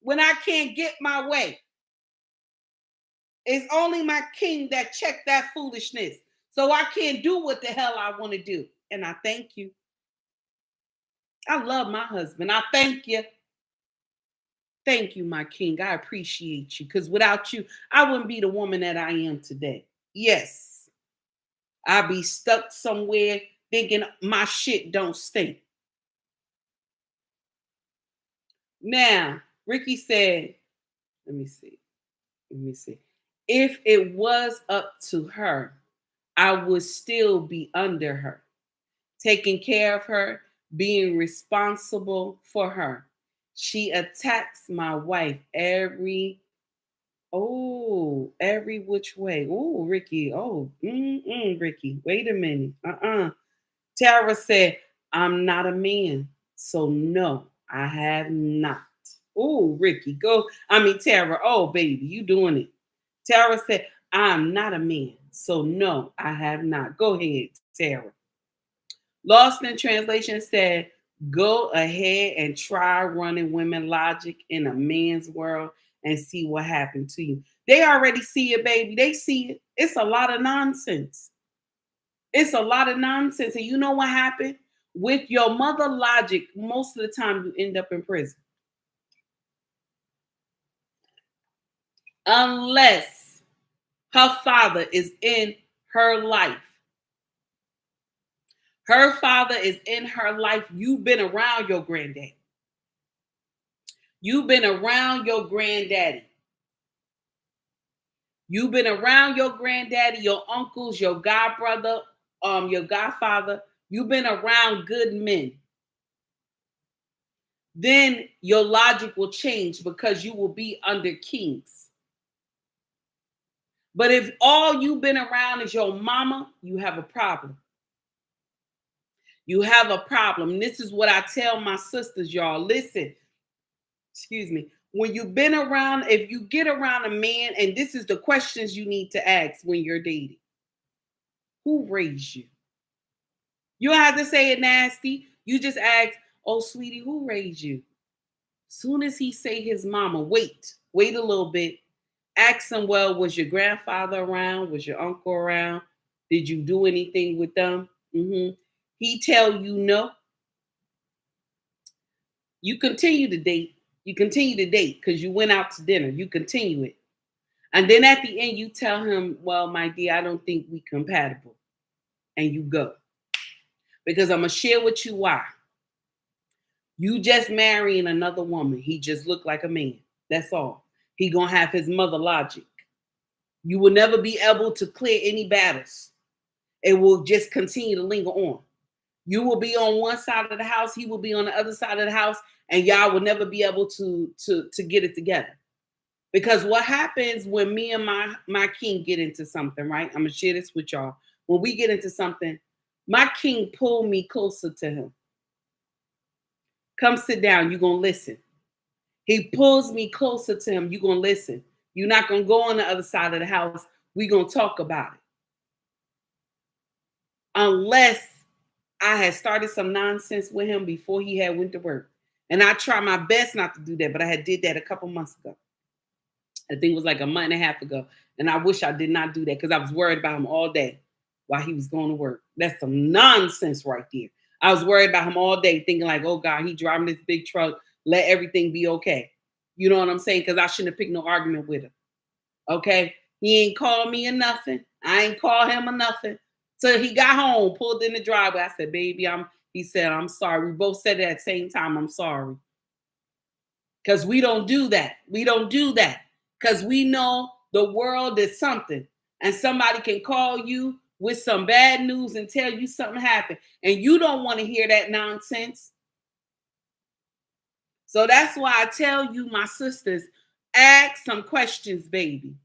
When I can't get my way. It's only my king that checked that foolishness. So I can't do what the hell I want to do. And I thank you. I love my husband. I thank you. Thank you, my king. I appreciate you. Because without you, I wouldn't be the woman that I am today. Yes. I'd be stuck somewhere thinking my shit don't stink. Now, Ricky said, let me see. If it was up to her, I would still be under her, taking care of her, being responsible for her. She attacks my wife every which way. Oh, Ricky. Oh, Ricky. Wait a minute. Tara said, I'm not a man. So no, I have not. Oh, Ricky, go. Tara. Oh, baby, you doing it. Tara said, I'm not a man. So no, I have not. Go ahead, Tara. Lost in Translation said, go ahead and try running women logic in a man's world and see what happened to you. They already see it, baby. They see it. It's a lot of nonsense. It's a lot of nonsense. And you know what happened? With your mother logic, most of the time you end up in prison. Unless her father is in her life. Her father is in her life. You've been around your granddaddy. You've been around your granddaddy. You've been around your granddaddy, your uncles, your godbrother, your godfather. You've been around good men. Then your logic will change because you will be under kings. But if all you've been around is your mama, you have a problem. You have a problem. This is what I tell my sisters, y'all. Listen, excuse me. When you've been around, if you get around a man, and this is the questions you need to ask when you're dating. Who raised you? You don't have to say it nasty. You just ask, oh, sweetie, who raised you? Soon as he say his mama, wait a little bit. Ask him, well, was your grandfather around? Was your uncle around? Did you do anything with them? He tell you no. You continue to date. You continue to date because you went out to dinner. You continue it. And then at the end, you tell him, well, my dear, I don't think we compatible. And you go. Because I'm going to share with you why. You just marrying another woman. He just looked like a man. That's all. He going to have his mother logic. You will never be able to clear any battles. It will just continue to linger on. You will be on one side of the house. He will be on the other side of the house. And y'all will never be able to get it together. Because what happens when me and my king get into something, right? I'm going to share this with y'all. When we get into something, my king pulled me closer to him. Come sit down. You're going to listen. He pulls me closer to him. You're going to listen. You're not going to go on the other side of the house. We're going to talk about it. Unless I had started some nonsense with him before he had went to work. And I tried my best not to do that, but I had did that a couple months ago. I think it was like a month and a half ago. And I wish I did not do that because I was worried about him all day while he was going to work. That's some nonsense right there. I was worried about him all day, thinking like, oh God, he driving this big truck. Let everything be okay. You know what I'm saying? Because I shouldn't have picked no argument with him. Okay. He ain't called me or nothing. I ain't called him or nothing. So he got home, pulled in the driveway. I said, baby, he said, I'm sorry. We both said it at the same time. I'm sorry. Because we don't do that. We don't do that. Because we know the world is something. And somebody can call you with some bad news and tell you something happened. And you don't want to hear that nonsense. So that's why I tell you, my sisters, ask some questions, baby.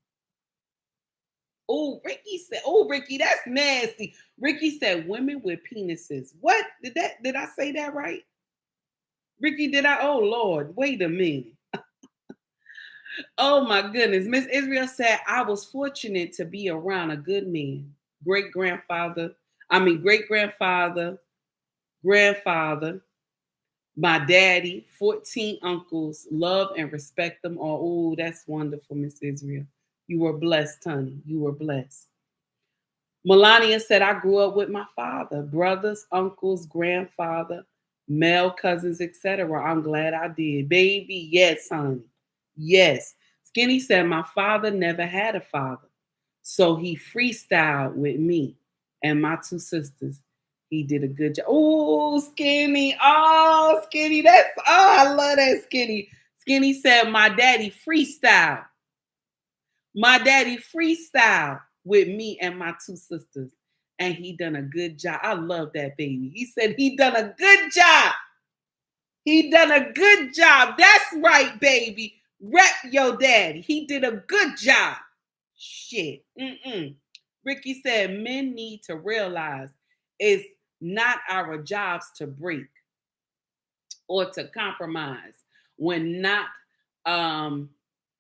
Oh, Ricky, that's nasty. Ricky said women with penises. What? Did I say that right? Ricky, oh Lord, wait a minute. Oh my goodness. Miss Israel said, I was fortunate to be around a good man. Great-grandfather, grandfather, my daddy, 14 uncles, love and respect them all. Oh, that's wonderful, Miss Israel. You were blessed, honey. You were blessed. Melania said, I grew up with my father, brothers, uncles, grandfather, male cousins, etc. I'm glad I did. Baby, yes, honey. Yes. Skinny said, my father never had a father. So he freestyled with me and my two sisters. He did a good job. Oh, Skinny. Oh, Skinny. I love that, Skinny. Skinny said, my daddy freestyled. My daddy freestyled with me and my two sisters. And he done a good job. I love that, baby. He said he done a good job. He done a good job. That's right, baby. Rep your daddy. He did a good job. Shit. Ricky said men need to realize it's not our jobs to break or to compromise when not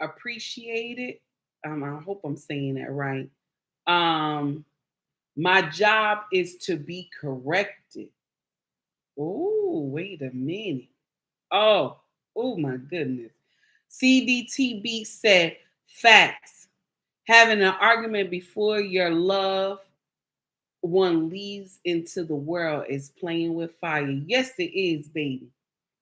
appreciated. I hope I'm saying that right. My job is to be corrected. Oh, wait a minute. Oh my goodness. CDTB said facts. Having an argument before your loved one leaves into the world is playing with fire. Yes, it is, baby.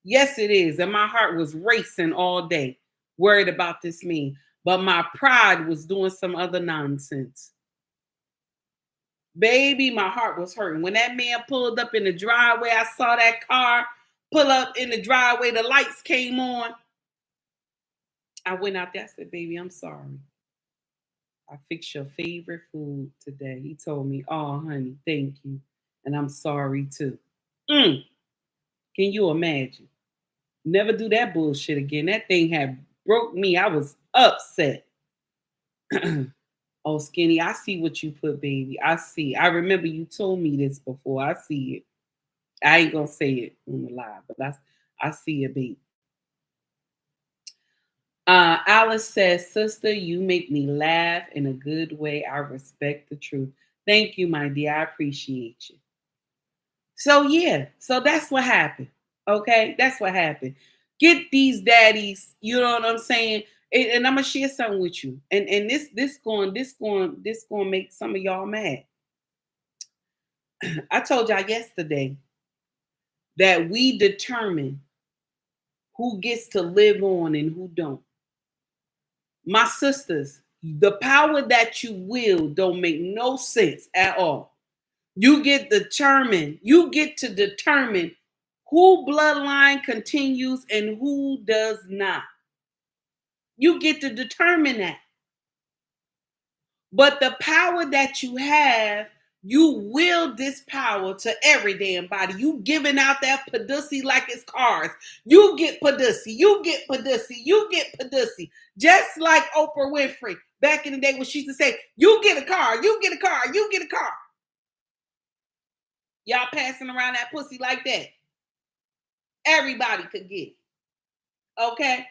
Yes, it is. And my heart was racing all day, worried about this man. But my pride was doing some other nonsense. Baby, my heart was hurting. When that man pulled up in the driveway, I saw that car pull up in the driveway. The lights came on. I went out there. I said, baby, I'm sorry. I fixed your favorite food today. He told me, oh, honey, thank you. And I'm sorry, too. Can you imagine? Never do that bullshit again. That thing had broke me. I was upset. Oh, Skinny, I see what you put, baby. I see. I remember you told me this before. I see it. I ain't gonna say it on the live, but I see it, baby. Alice says, sister, you make me laugh in a good way. I respect the truth. Thank you, my dear. I appreciate you. So yeah, so that's what happened. Okay, that's what happened. Get these daddies, you know what I'm saying? And I'm gonna share something with you. And this going to make some of y'all mad. I told y'all yesterday that we determine who gets to live on and who don't. My sisters, the power that you will don't make no sense at all. You get to determine who bloodline continues and who does not. You get to determine that. But the power that you have, you will this power to every damn body. You giving out that pussy like it's cars. You get pussy. You get pussy. You get pussy. Just like Oprah Winfrey back in the day when she used to say, you get a car, you get a car, you get a car. Y'all passing around that pussy like that. Everybody could get it. Okay?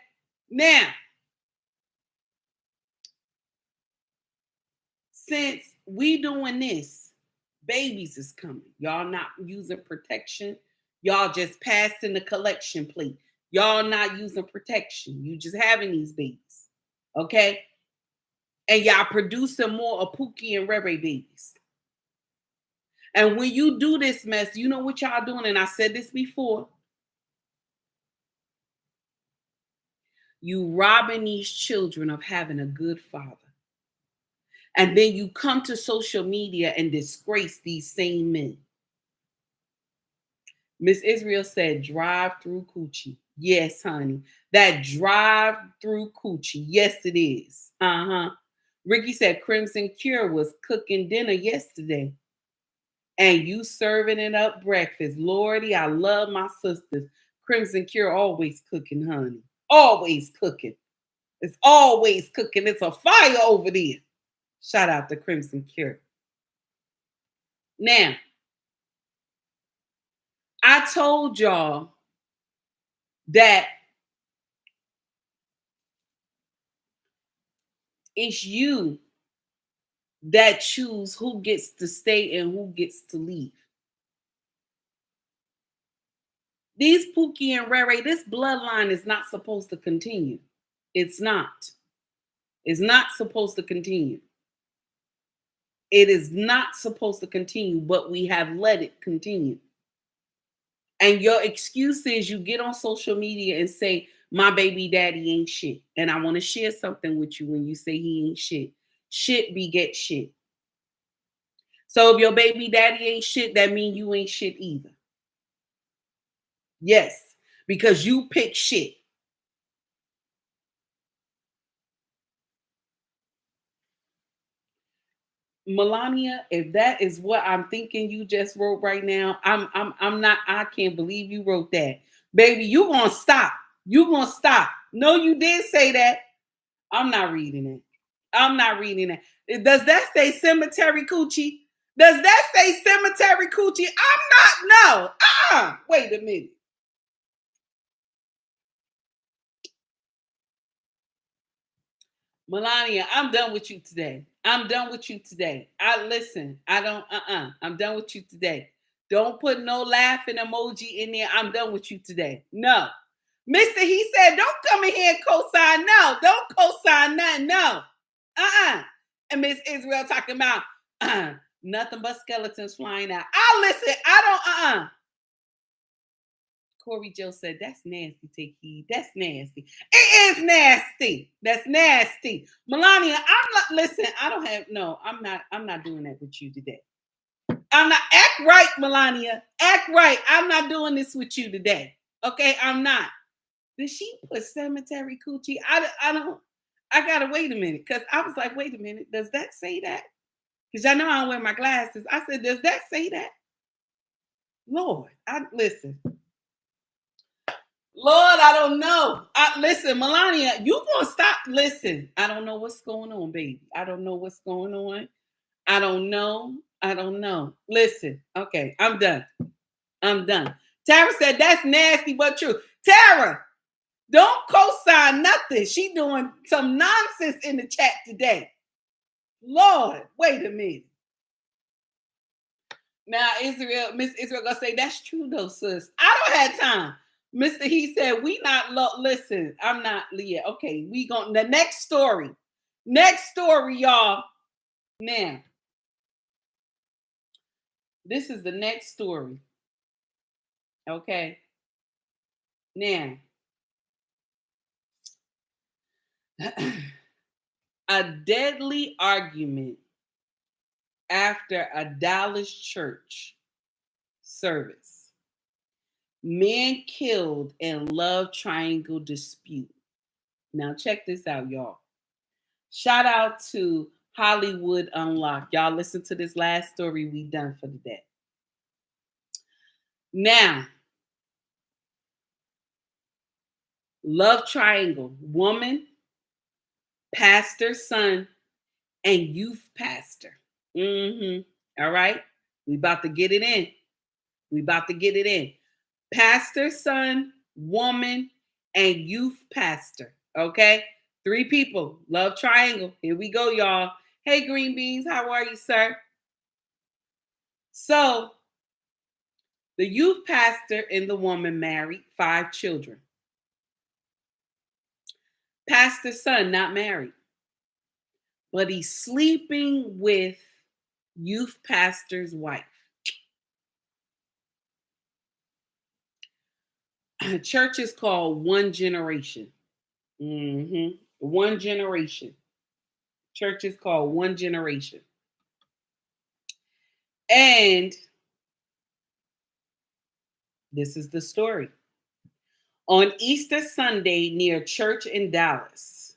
Now, since we doing this, Babies is coming. Y'all not using protection. Y'all just passing the collection plate. Y'all not using protection. You just having these babies. Okay? And y'all producing more of Pookie and Rere babies. And when you do this mess, you know what y'all doing? And I said this before. You robbing these children of having a good father. And then you come to social media and disgrace these same men. Miss Israel said, drive through coochie. Yes, honey. That drive through coochie. Yes, it is. Ricky said Crimson Cure was cooking dinner yesterday. And you serving it up breakfast. Lordy, I love my sisters. Crimson Cure always cooking, honey. Always cooking. It's always cooking. It's a fire over there. Shout out to Crimson Cure. Now, I told y'all that it's you that choose who gets to stay and who gets to leave. These Pookie and Rere, this bloodline is not supposed to continue. It's not. It's not supposed to continue. It is not supposed to continue, but we have let it continue. And your excuse is you get on social media and say, my baby daddy ain't shit. And I want to share something with you when you say he ain't shit. Shit beget shit. So if your baby daddy ain't shit, that means you ain't shit either. Yes, because you pick shit. Melania, if that is what I'm thinking you just wrote right now, I'm not, I can't believe you wrote that. Baby, you gonna stop. You gonna stop. No, you did say that. I'm not reading it. I'm not reading it. Does that say cemetery coochie? Does that say cemetery coochie? I'm not, no. Wait a minute. Melania, I'm done with you today. I'm done with you today. I'm done with you today. Don't put no laughing emoji in there. I'm done with you today. No. Mister, he said, don't come in here and co-sign. No, don't co-sign nothing. No. And Miss Israel talking about nothing but skeletons flying out. Listen, I don't, Corey Joe said, that's nasty, take heed. That's nasty. It is nasty. That's nasty. Melania, I'm not, listen, I'm not doing that with you today. I'm not, act right, Melania. Act right. I'm not doing this with you today. Okay, I'm not. Did she put cemetery coochie? I gotta wait a minute. Cause I was like, wait a minute, does that say that? Because I know I don't wear my glasses. I said, does that say that? Lord, listen. Lord, I don't know. Listen, Melania, you gonna stop? Listen, I don't know what's going on, baby. I don't know what's going on. I don't know. Listen, okay, I'm done. Tara said that's nasty but true. Tara, don't co-sign nothing. She doing some nonsense in the chat today. Lord, wait a minute. Now, Miss Israel gonna say that's true though, sis. I don't have time. Mr. He said, we not listen, I'm not Leah. Okay, we going the next story. Next story, y'all. Now, this is the next story. Okay. Now, a deadly argument after a Dallas church service. Man killed in love triangle dispute. Now, check this out, y'all. Shout out to Hollywood Unlocked. Y'all listen to this last story we done for the day. Now, love triangle, woman, pastor, son, and youth pastor. All right. We about to get it in. Pastor, son, woman, and youth pastor. Okay. 3 people. Love triangle. Here we go, y'all. Hey, Green Beans. How are you, sir? So the youth pastor and the woman married, 5 children. Pastor's son not married, but he's sleeping with youth pastor's wife. Church is called One Generation. One Generation. Church is called One Generation. And this is the story. On Easter Sunday near church in Dallas,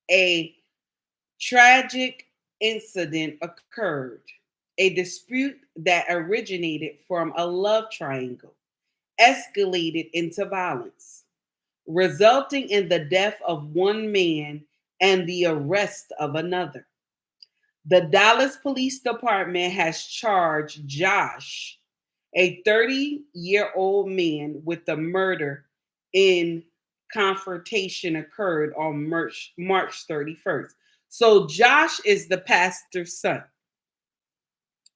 a tragic incident occurred. A dispute that originated from a love triangle escalated into violence, resulting in the death of one man and the arrest of another. The Dallas Police Department has charged Josh, a 30-year-old man, with the murder in confrontation occurred on March 31st. So Josh is the pastor's son.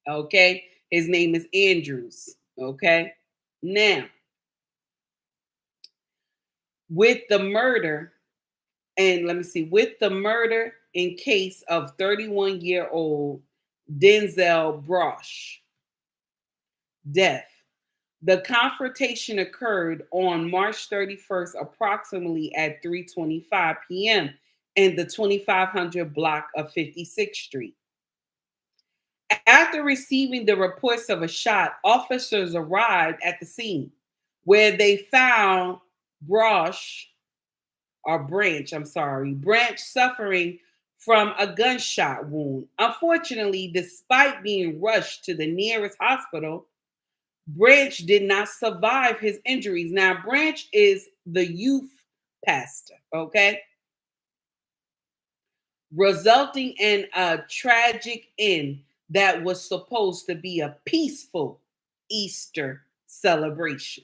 Okay. His name is Andrews. Okay. Now, with the murder, and let me see, with the murder in case of 31-year-old Denzel Brosh death, the confrontation occurred on March 31st, approximately at 3:25 p.m. in the 2500 block of 56th Street. After receiving the reports of a shot, officers arrived at the scene where they found Branch suffering from a gunshot wound. Unfortunately, despite being rushed to the nearest hospital, Branch did not survive his injuries. Now, Branch is the youth pastor, okay? Resulting in a tragic end that was supposed to be a peaceful Easter celebration.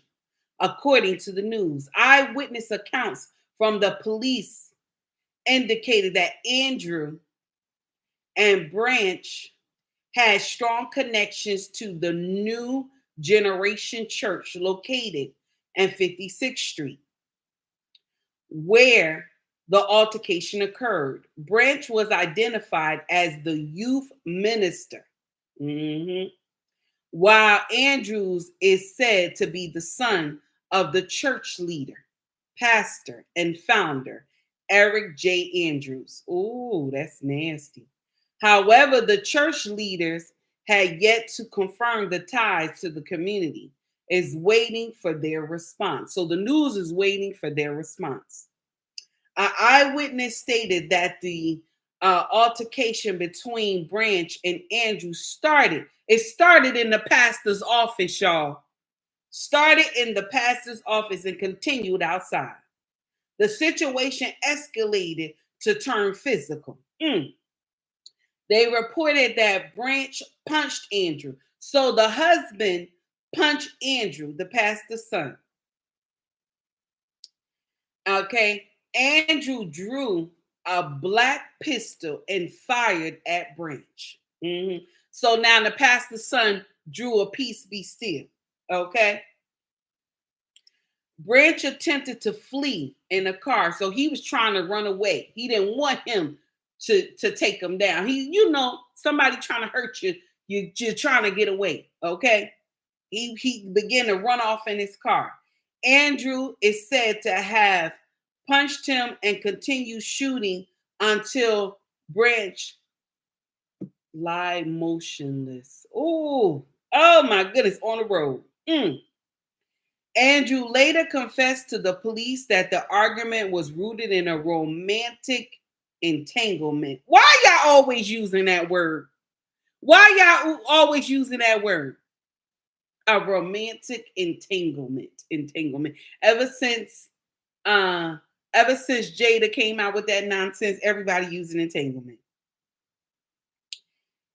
According to the news, eyewitness accounts from the police indicated that Andrew and Branch had strong connections to the New Generation Church located in 56th Street, where the altercation occurred. Branch was identified as the youth minister, while Andrews is said to be the son of the church leader, pastor, and founder, Eric J. Andrews. Ooh, that's nasty. However, the church leaders had yet to confirm the ties to the community, is waiting for their response. So the news is waiting for their response. An eyewitness stated that the altercation between Branch and Andrew started. It started in the pastor's office, y'all. Started in the pastor's office and continued outside. The situation escalated to turn physical. They reported that Branch punched Andrew. So the husband punched Andrew, the pastor's son. Okay. Andrew drew a black pistol and fired at Branch. So now the pastor's son drew a peace be still. Okay. Branch attempted to flee in a car. So he was trying to run away. He didn't want him to take him down. Somebody trying to hurt you, you're trying to get away. Okay. He began to run off in his car. Andrew is said to have punched him and continued shooting until Branch lie motionless. Oh my goodness, on the road. Andrew later confessed to the police that the argument was rooted in a romantic entanglement. Why y'all always using that word? Why y'all always using that word? A romantic entanglement. Ever since Jada came out with that nonsense, everybody using entanglement.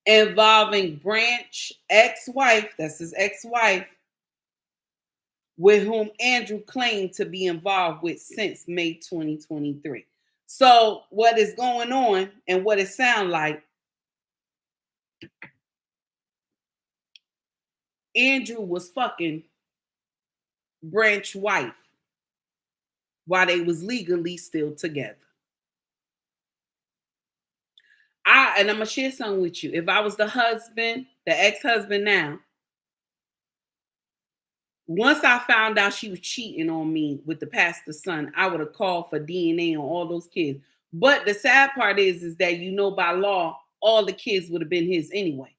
Involving Branch ex-wife, that's his ex-wife, with whom Andrew claimed to be involved with since May 2023. So what is going on and what it sounds like, Andrew was fucking Branch wife while they was legally still together. And I'm gonna share something with you. If I was the husband, the ex-husband now, once I found out she was cheating on me with the pastor's son, I would have called for DNA on all those kids. But the sad part is that by law, all the kids would have been his anyway.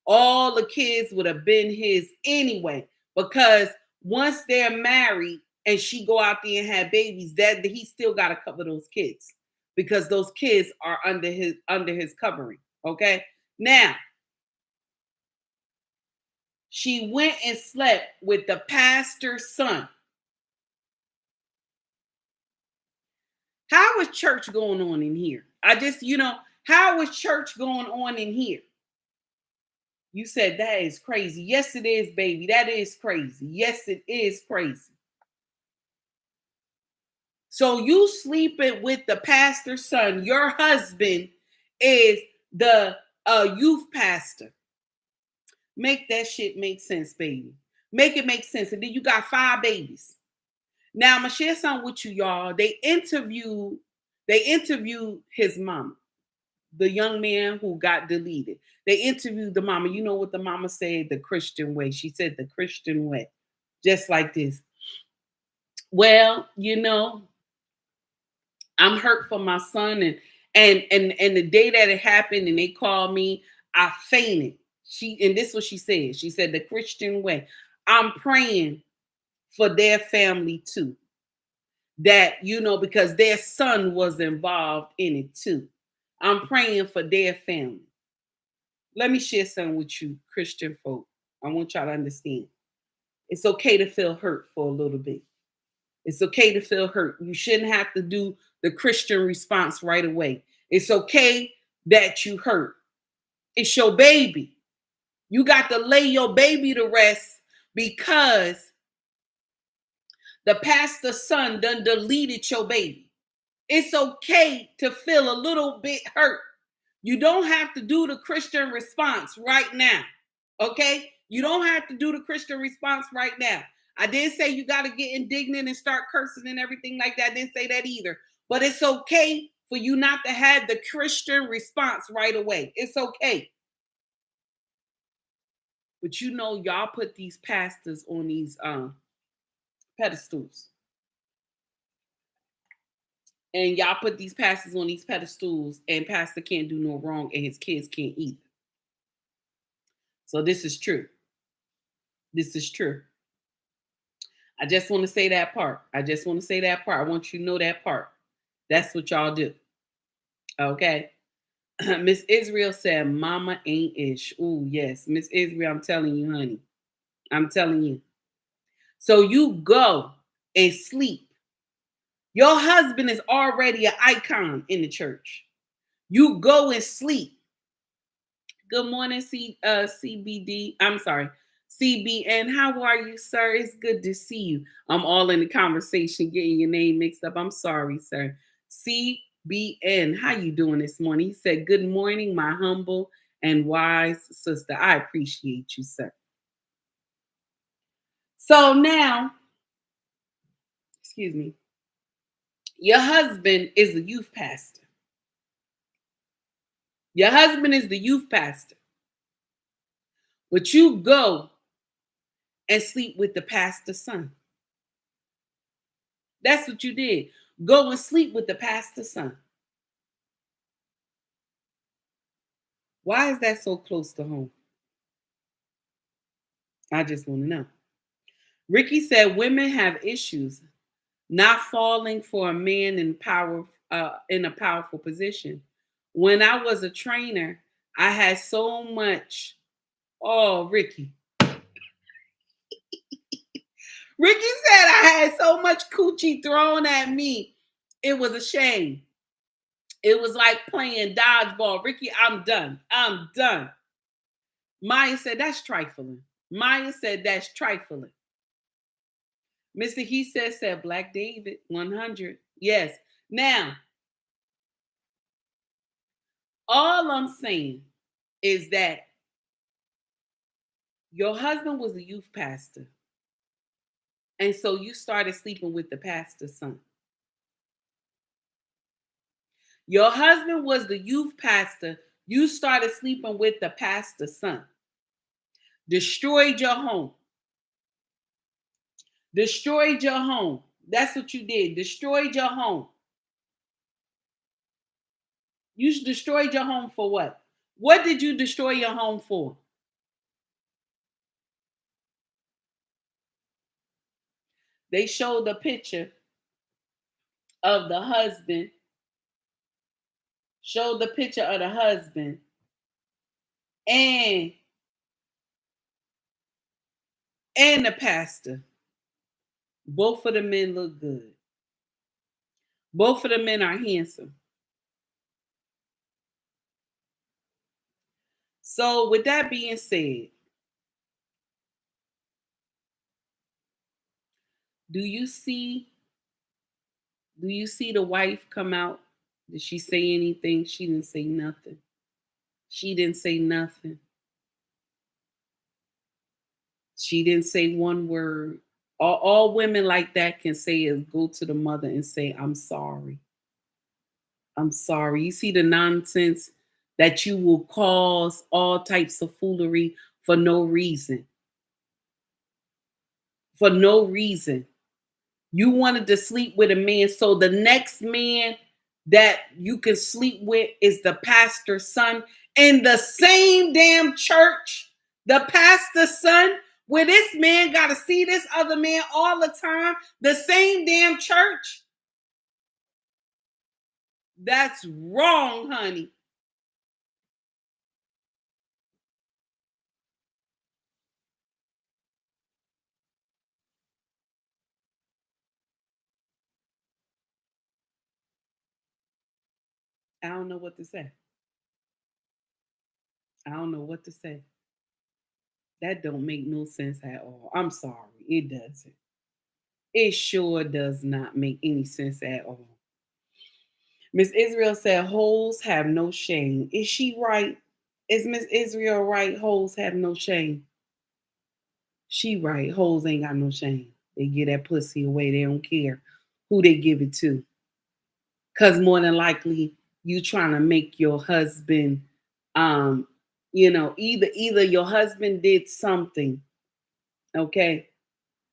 All the kids would have been his anyway, because once they're married and she go out there and have babies, that he still got to cover those kids because those kids are under his covering. Okay, now she went and slept with the pastor's son. How is church going on in here? How is church going on in here? You said that is crazy. Yes, it is, baby. That is crazy. Yes, it is crazy. So you sleeping with the pastor's son. Your husband is the youth pastor. Make that shit make sense, baby. Make it make sense. And then you got 5 babies. Now I'm gonna share something with you, y'all. They interviewed his mama, the young man who got deleted. They interviewed the mama. You know what the mama said? The Christian way. She said the Christian way, just like this. Well, I'm hurt for my son, and the day that it happened, and they called me, I fainted. This is what she said. She said the Christian way. I'm praying for their family too. That because their son was involved in it too. I'm praying for their family. Let me share something with you, Christian folk. I want y'all to understand. It's okay to feel hurt for a little bit. It's okay to feel hurt. You shouldn't have to do the Christian response right away. It's okay that you hurt. It's your baby. You got to lay your baby to rest because the pastor's son done deleted your baby. It's okay to feel a little bit hurt. You don't have to do the Christian response right now. Okay? You don't have to do the Christian response right now. I didn't say you got to get indignant and start cursing and everything like that. I didn't say that either. But it's okay for you not to have the Christian response right away. It's okay. But y'all put these pastors on these pedestals. And y'all put these pastors on these pedestals, and pastor can't do no wrong, and his kids can't either. So this is true. This is true. I just want to say that part. I want you to know that part. That's what y'all do. Okay. Miss Israel said, Mama ain't ish. Oh, yes. Miss Israel, I'm telling you, honey. I'm telling you. So you go and sleep. Your husband is already an icon in the church. You go and sleep. Good morning, CBD. I'm sorry, CBN. How are you, sir? It's good to see you. I'm all in the conversation, getting your name mixed up. I'm sorry, sir. CBN, how you doing this morning? He said, good morning, my humble and wise sister. I appreciate you, sir. So now, excuse me, your husband is the youth pastor. Your husband is the youth pastor. But you go and sleep with the pastor's son. That's what you did. Go and sleep with the pastor's son. Why is that so close to home? I just want to know. Ricky said women have issues not falling for a man in a powerful position. When I was a trainer, I had so much. Oh, Ricky. Ricky said I had so much coochie thrown at me. It was a shame. It was like playing dodgeball. Ricky, I'm done. I'm done. Maya said, that's trifling. Maya said, that's trifling. Mr. He said Black David, 100. Yes. Now, all I'm saying is that Your husband was a youth pastor. And so you started sleeping with the pastor's son. Your husband was the youth pastor. You started sleeping with the pastor's son. Destroyed your home. Destroyed your home. That's what you did. Destroyed your home. You destroyed your home for what? What did you destroy your home for? They showed a picture of the husband. Showed the picture of the husband. And the pastor. Both of the men look good. Both of the men are handsome. So with that being said, do you see the wife come out? Did she say anything? She didn't say nothing. She didn't say nothing. She didn't say one word. All women like that can say is go to the mother and say, I'm sorry. I'm sorry. You see the nonsense that you will cause all types of foolery for no reason. For no reason. You wanted to sleep with a man, so the next man that you can sleep with is the pastor's son in the same damn church. The pastor's son, where this man got to see this other man all the time, the same damn church. That's wrong, honey. I don't know what to say. I don't know what to say. That don't make no sense at all. I'm sorry. It doesn't. It sure does not make any sense at all. Miss Israel said hoes have no shame. Is she right? Is Miss Israel right? Hoes have no shame. She right. Hoes ain't got no shame. They give that pussy away. They don't care who they give it to. Cause more than likely you trying to make your husband, either your husband did something, okay?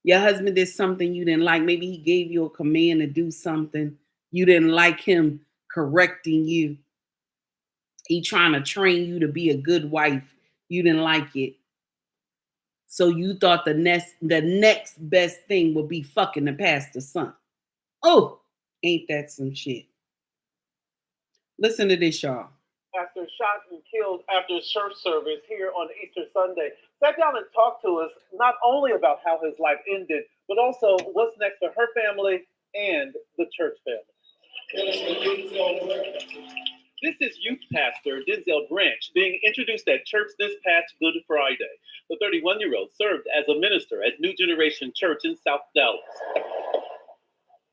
Your husband did something you didn't like. Maybe he gave you a command to do something. You didn't like him correcting you. He trying to train you to be a good wife. You didn't like it. So you thought the next best thing would be fucking the pastor's son. Oh, ain't that some shit? Listen to this, y'all. Pastor shot and killed after church service here on Easter Sunday sat down and talked to us not only about how his life ended, but also what's next for her family and the church family. This is youth pastor Denzel Branch being introduced at church this past Good Friday. The 31-year-old served as a minister at New Generation Church in South Dallas.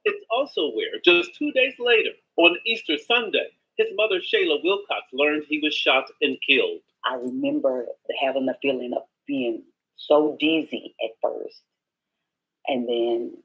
It's also where, just 2 days later, on Easter Sunday, his mother, Shayla Wilcox, learned he was shot and killed. I remember having the feeling of being so dizzy at first. And then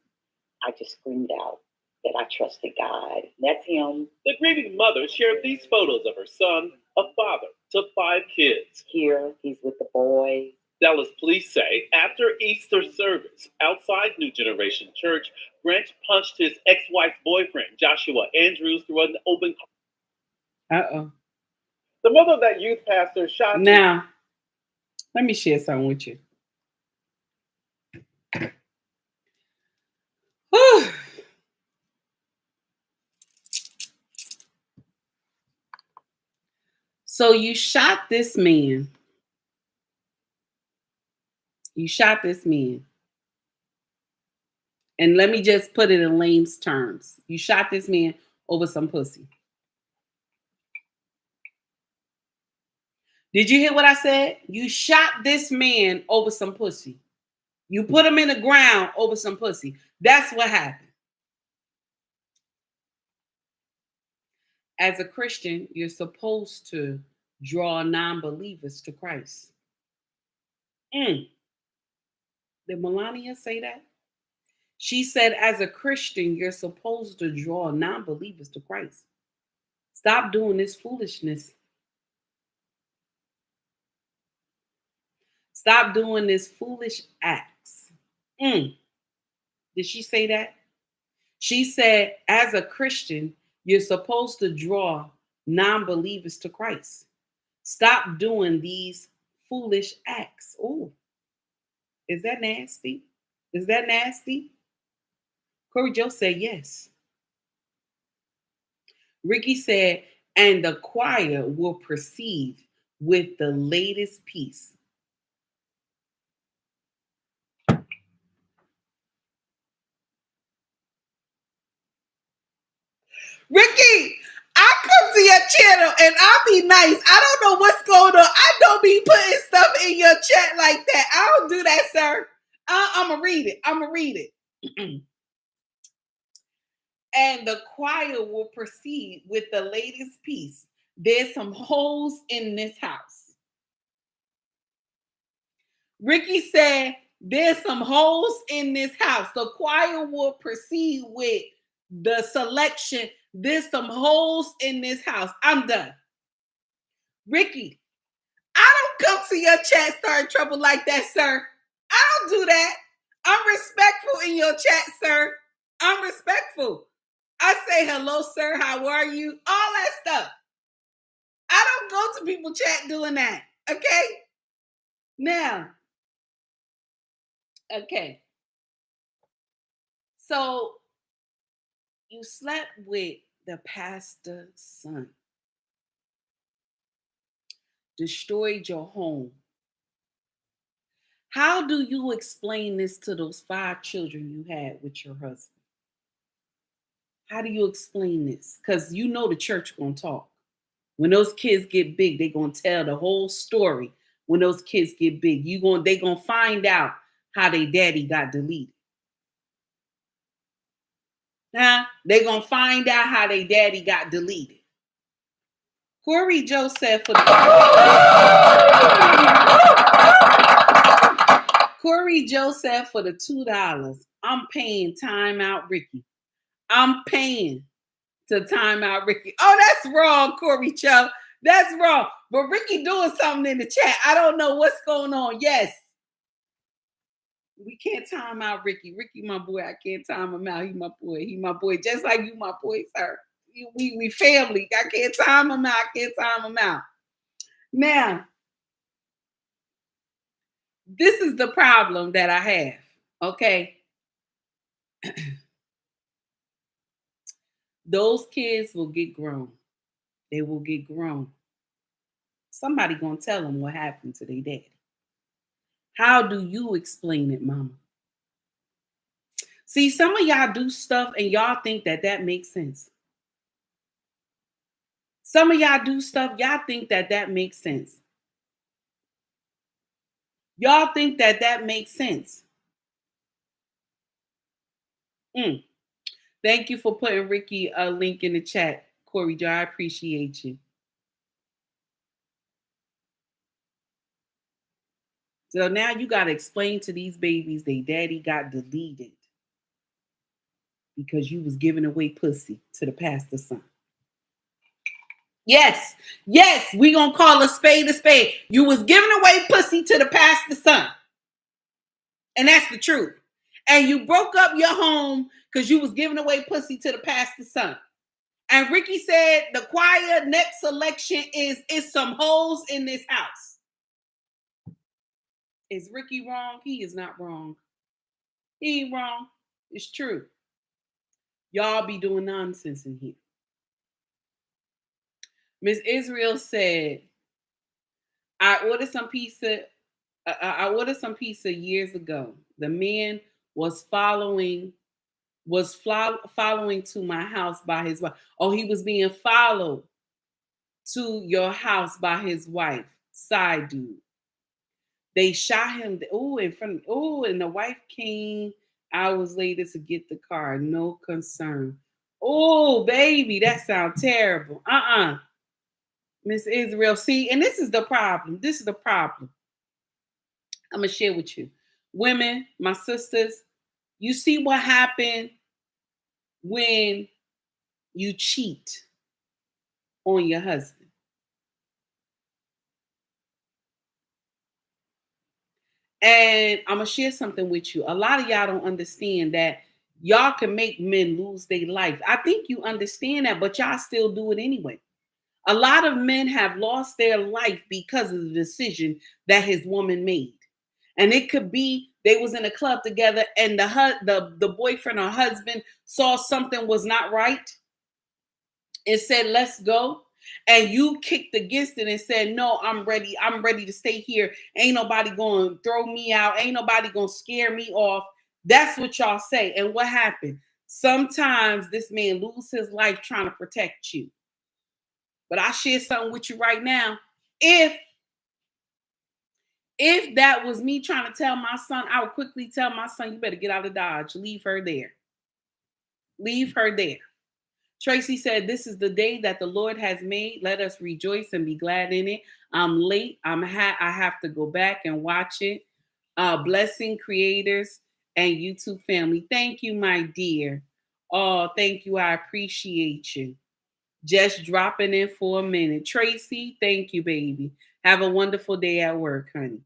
I just screamed out that I trusted God. That's him. The grieving mother shared these photos of her son, a father to 5 kids. Here, he's with the boys. Dallas police say after Easter service outside New Generation Church, Branch punched his ex-wife's boyfriend, Joshua Andrews, through an open car. Uh-oh. The mother of that youth pastor shot... Now, let me share something with you. Whew. So you shot this man. You shot this man. And let me just put it in layman's terms. You shot this man over some pussy. Did you hear what I said? You shot this man over some pussy. You put him in the ground over some pussy. That's what happened. As a Christian, you're supposed to draw non-believers to Christ. Did Melania say that? She said, as a Christian, you're supposed to draw non-believers to Christ. Stop doing this foolishness. Stop doing this foolish acts. Did she say that? She said, as a Christian, you're supposed to draw non-believers to Christ. Stop doing these foolish acts. Oh, is that nasty? Is that nasty? Corey Joe said yes. Ricky said, and the choir will proceed with the latest piece. Ricky, I come to your channel and I'll be nice. I don't know what's going on. I don't be putting stuff in your chat like that. I don't do that, sir. I'm going to read it. I'm going to read it. And the choir will proceed with the latest piece. There's some holes in this house. Ricky said, there's some holes in this house. The choir will proceed with the selection. There's some holes in this house. I'm done. Ricky, I don't come to your chat starting trouble like that, sir. I don't do that. I'm respectful in your chat, sir. I'm respectful. I say hello, sir. How are you? All that stuff. I don't go to people chat doing that. Okay? Now, okay. So you slept with the pastor's son, destroyed your home. How do you explain this to those 5 children you had with your husband? How do you explain this? Because you know the church gonna talk. When those kids get big, they gonna tell the whole story. When those kids get big, they gonna find out how their daddy got deleted. They gonna find out how their daddy got deleted. Corey Joe said for the Corey Joe said for the $2, I'm paying time out Ricky. I'm paying to time out Ricky. Oh, that's wrong, Corey Joe. That's wrong. But Ricky doing something in the chat. I don't know what's going on. Yes. We can't time out Ricky. Ricky, my boy. I can't time him out. He my boy. He my boy. Just like you, my boy, sir. We family. I can't time him out. I can't time him out. Now, this is the problem that I have. Okay. Those kids will get grown. They will get grown. Somebody gonna tell them what happened to their daddy. How do you explain it, mama? See, some of y'all do stuff and y'all think that that makes sense. Some of y'all do stuff, y'all think that that makes sense. Y'all think that that makes sense. Thank you for putting Ricky a link in the chat, Corey Joe. I appreciate you. So now you got to explain to these babies they daddy got deleted because you was giving away pussy to the pastor's son. Yes, we gonna call a spade a spade. You was giving away pussy to the pastor's son. And that's the truth. And you broke up your home because you was giving away pussy to the pastor's son. And Ricky said the choir next selection is some holes in this house. Is Ricky wrong? He is not wrong. He ain't wrong. It's true. Y'all be doing nonsense in here. Miss Israel said, I ordered some pizza years ago. The man was following to my house by his wife. Oh, he was being followed to your house by his wife. Side dude. They shot him. And the wife came hours later to get the car. No concern. Oh, baby, that sounds terrible. Miss Israel, see, and this is the problem. I'm going to share with you. Women, my sisters, you see what happened when you cheat on your husband. And I'm going to share something with you. A lot of y'all don't understand that y'all can make men lose their life. I think you understand that, but y'all still do it anyway. A lot of men have lost their life because of the decision that his woman made. And it could be they was in a club together and the boyfriend or husband saw something was not right and said, let's go. And you kicked against it and said, no, I'm ready to stay here. Ain't nobody going to throw me out. Ain't nobody going to scare me off. That's what y'all say. And what happened? Sometimes this man loses his life trying to protect you. But I share something with you right now. If that was me trying to tell my son, I would quickly tell my son, you better get out of Dodge. Leave her there. Leave her there. Tracy said, this is the day that the Lord has made. Let us rejoice and be glad in it. I'm late. I have to go back and watch it. Blessing creators and YouTube family. Thank you, my dear. Oh, thank you. I appreciate you. Just dropping in for a minute. Tracy, thank you, baby. Have a wonderful day at work, honey.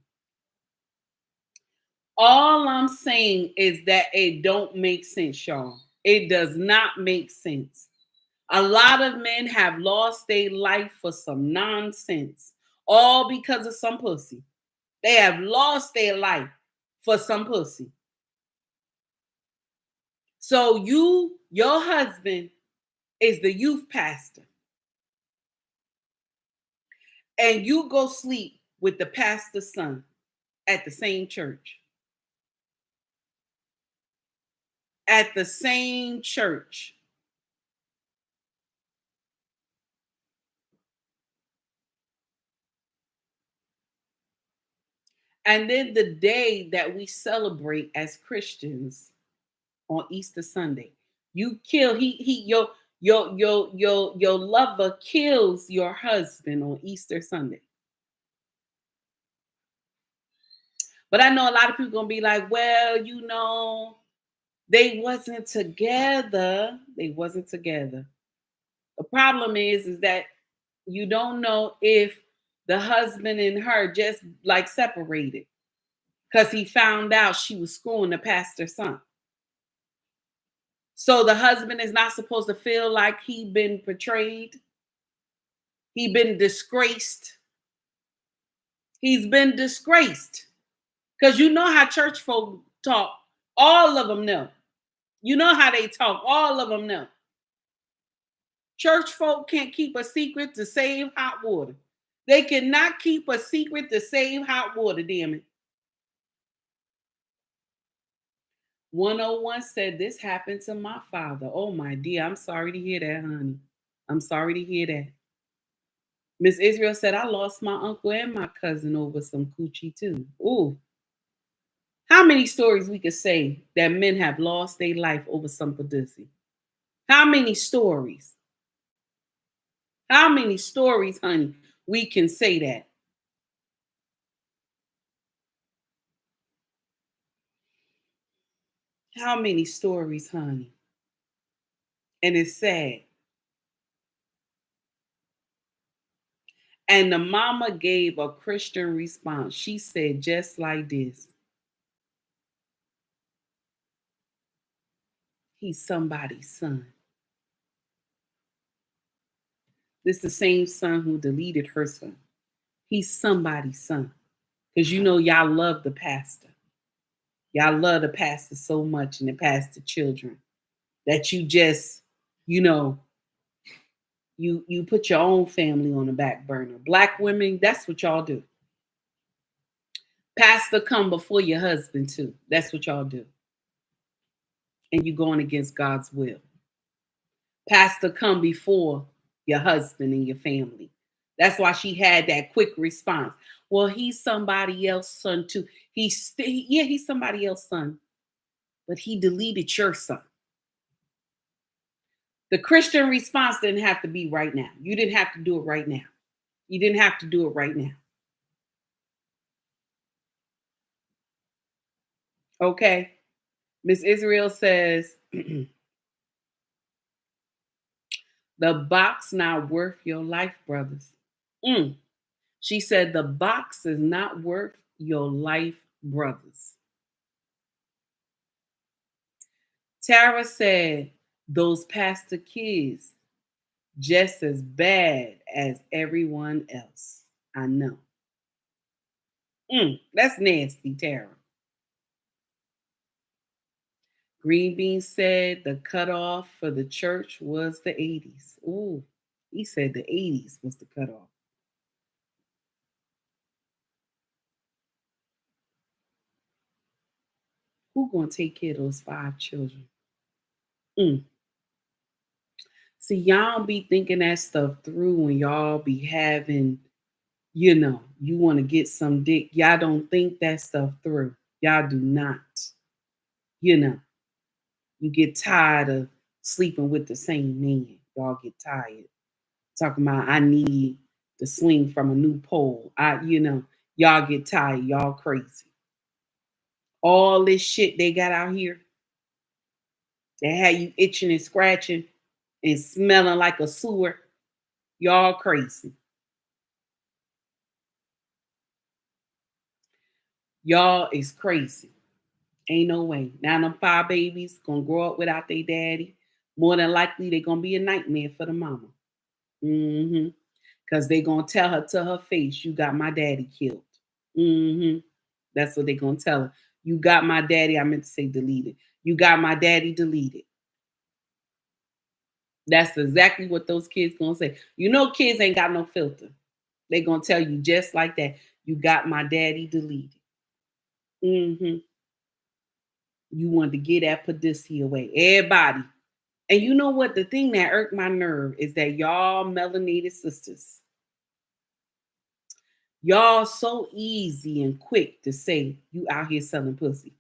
All I'm saying is that it don't make sense, y'all. It does not make sense. A lot of men have lost their life for some nonsense, all because of some pussy. They have lost their life for some pussy. So your husband is the youth pastor. And you go sleep with the pastor's son at the same church. At the same church. And then the day that we celebrate as Christians on Easter Sunday, you kill your lover kills your husband on Easter Sunday. But I know a lot of people gonna be like, well, they wasn't together. They wasn't together. The problem is that you don't know if the husband and her just like separated because he found out she was screwing the pastor's son. So the husband is not supposed to feel like he been betrayed. He been disgraced. He's been disgraced. Because you know how church folk talk. All of them know. You know how they talk. All of them know. Church folk can't keep a secret to save hot water. They cannot keep a secret to save hot water, damn it. 101 said, this happened to my father. Oh, my dear. I'm sorry to hear that, honey. I'm sorry to hear that. Miss Israel said, I lost my uncle and my cousin over some coochie, too. Ooh. How many stories we could say that men have lost their life over some pussy? How many stories? How many stories, honey, we can say that? How many stories, honey? And it's sad. And the mama gave a Christian response. She said just like this. He's somebody's son. This is the same son who deleted her son. He's somebody's son. Because y'all love the pastor. Y'all love the pastor so much and the pastor children that you just, you put your own family on the back burner. Black women, that's what y'all do. Pastor come before your husband too. That's what y'all do. And you going against God's will. Pastor come before your husband and your family. That's why she had that quick response. Well, he's somebody else's son too. He's somebody else's son, but he deleted your son. The Christian response didn't have to be right now. You didn't have to do it right now. You didn't have to do it right now. Okay. Miss Israel says, the box not worth your life, brothers. Mm. She said, the box is not worth your life, brothers. Tara said, those pastor kids just as bad as everyone else. I know. That's nasty, Tara. Green Bean said the cutoff for the church was the 80s. Ooh, he said the 80s was the cutoff. Who gonna take care of those 5 children? Mm. See, y'all be thinking that stuff through when y'all be having, you want to get some dick. Y'all don't think that stuff through. Y'all do not. You know, you get tired of sleeping with the same man. Y'all get tired. Talking about I need the swing from a new pole. Y'all get tired. Y'all crazy. All this shit they got out here, they had you itching and scratching and smelling like a sewer. Y'all crazy. Y'all is crazy. Ain't no way. Now them 5 babies gonna grow up without their daddy. More than likely, they gonna be a nightmare for the mama. Because they gonna tell her to her face, you got my daddy killed. That's what they gonna tell her. You got my daddy. I meant to say deleted. You got my daddy deleted. That's exactly what those kids gonna say. Kids ain't got no filter. They gonna tell you just like that. You got my daddy deleted. You wanted to get that pussy away. Everybody. And you know what? The thing that irked my nerve is that y'all melanated sisters, y'all so easy and quick to say you out here selling pussy.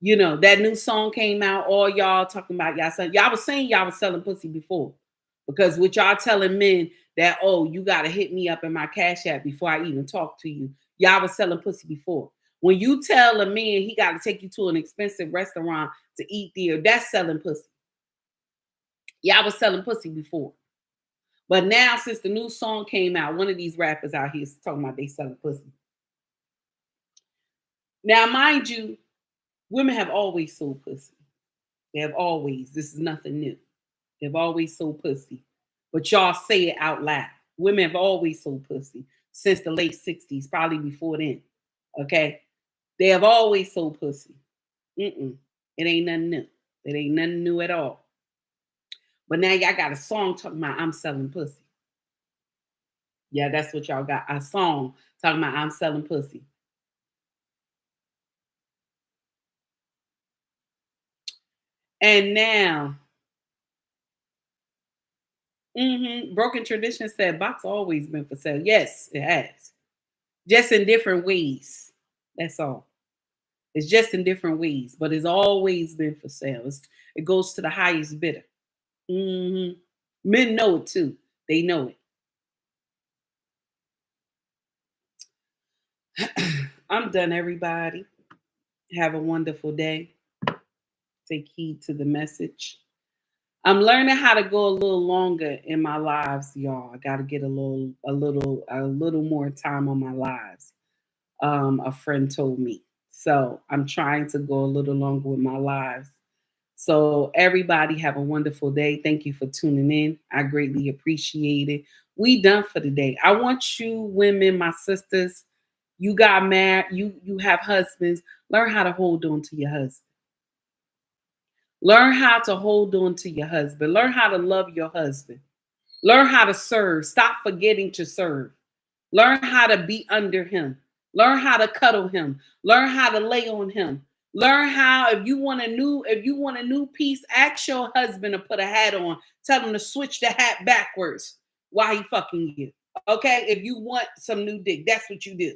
That new song came out, all y'all talking about y'all was saying y'all was selling pussy before. Because with y'all telling men that, oh, you got to hit me up in my Cash App before I even talk to you. Y'all was selling pussy before. When you tell a man he got to take you to an expensive restaurant to eat there, that's selling pussy. Y'all was selling pussy before. But now, since the new song came out, one of these rappers out here is talking about they selling pussy. Now, mind you, women have always sold pussy. They have always. This is nothing new. They've always sold pussy. But y'all say it out loud. Women have always sold pussy since the late 60s, probably before then. Okay? They have always sold pussy. It ain't nothing new. It ain't nothing new at all. But now y'all got a song talking about I'm selling pussy. Yeah, that's what y'all got. A song talking about I'm selling pussy. And now, Broken Tradition said box always been for sale. Yes, it has. Just in different ways. That's all. It's just in different ways, but it's always been for sale. It goes to the highest bidder. Men know it too. They know it. I'm done, everybody. Have a wonderful day. Take heed to the message. I'm learning how to go a little longer in my lives, y'all. I got to get a little more time on my lives. A friend told me. So I'm trying to go a little longer with my lives. So everybody have a wonderful day. Thank you for tuning in. I greatly appreciate it. We done for the day. I want you women, my sisters, you got married, you have husbands, learn how to hold on to your husband. Learn how to hold on to your husband. Learn how to love your husband. Learn how to serve. Stop forgetting to serve. Learn how to be under him. Learn how to cuddle him. Learn how to lay on him. Learn how, if you want a new piece, ask your husband to put a hat on. Tell him to switch the hat backwards while he fucking you. Okay? If you want some new dick, that's what you do.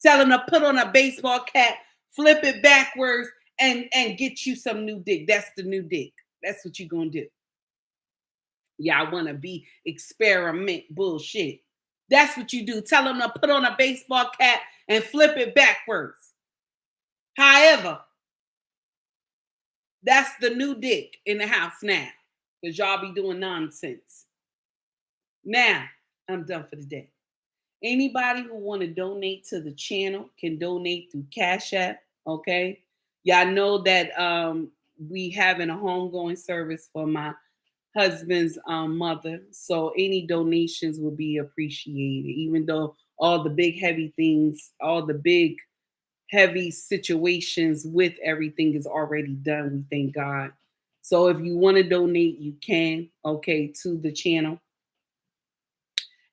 Tell him to put on a baseball cap, flip it backwards, and get you some new dick. That's the new dick. That's what you're gonna do. Y'all want to be experiment bullshit. That's what you do. Tell them to put on a baseball cap and flip it backwards. However, that's the new dick in the house now. Because y'all be doing nonsense. Now, I'm done for the day. Anybody who want to donate to the channel can donate through Cash App. Okay. Y'all know that we having a homegoing service for my husband's mother. So any donations will be appreciated, even though all the big heavy things, all the big heavy situations with everything is already done. We thank God. So if you want to donate, you can, okay, to the channel.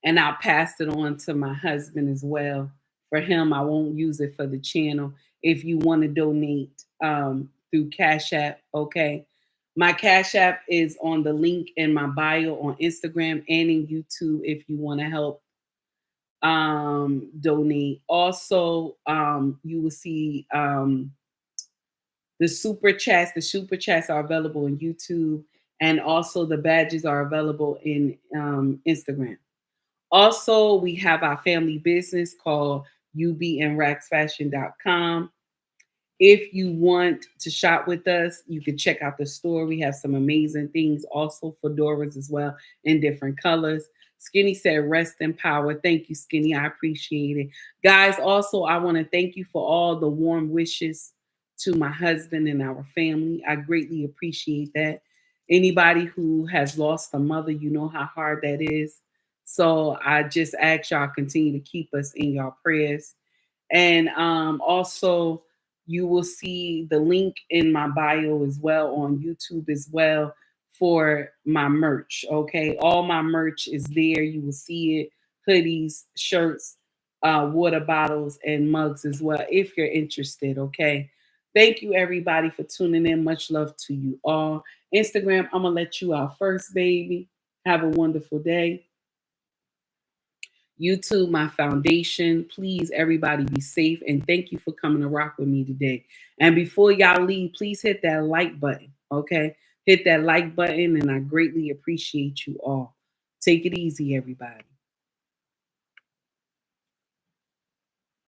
And I'll pass it on to my husband as well. For him, I won't use it for the channel. If you want to donate through Cash App, okay. My Cash App is on the link in my bio on Instagram and in YouTube if you want to help donate. Also, you will see the super chats. The super chats are available in YouTube, and also the badges are available in Instagram. Also, we have our family business called ubnracksfashion.com. If you want to shop with us, you can check out the store. We have some amazing things, also fedoras as well in different colors. Skinny said, rest in power. Thank you, Skinny. I appreciate it. Guys, also, I want to thank you for all the warm wishes to my husband and our family. I greatly appreciate that. Anybody who has lost a mother, you know how hard that is. So I just ask y'all continue to keep us in your prayers. And also, you will see the link in my bio as well on YouTube as well for my merch. Okay, all my merch is there. You will see it: hoodies, shirts, water bottles, and mugs as well. If you're interested, okay. Thank you everybody for tuning in. Much love to you all. Instagram, I'm gonna let you out first, baby. Have a wonderful day. YouTube, my foundation. Please, everybody, be safe. And thank you for coming to rock with me today. And before y'all leave, please hit that like button. Okay? Hit that like button, and I greatly appreciate you all. Take it easy, everybody.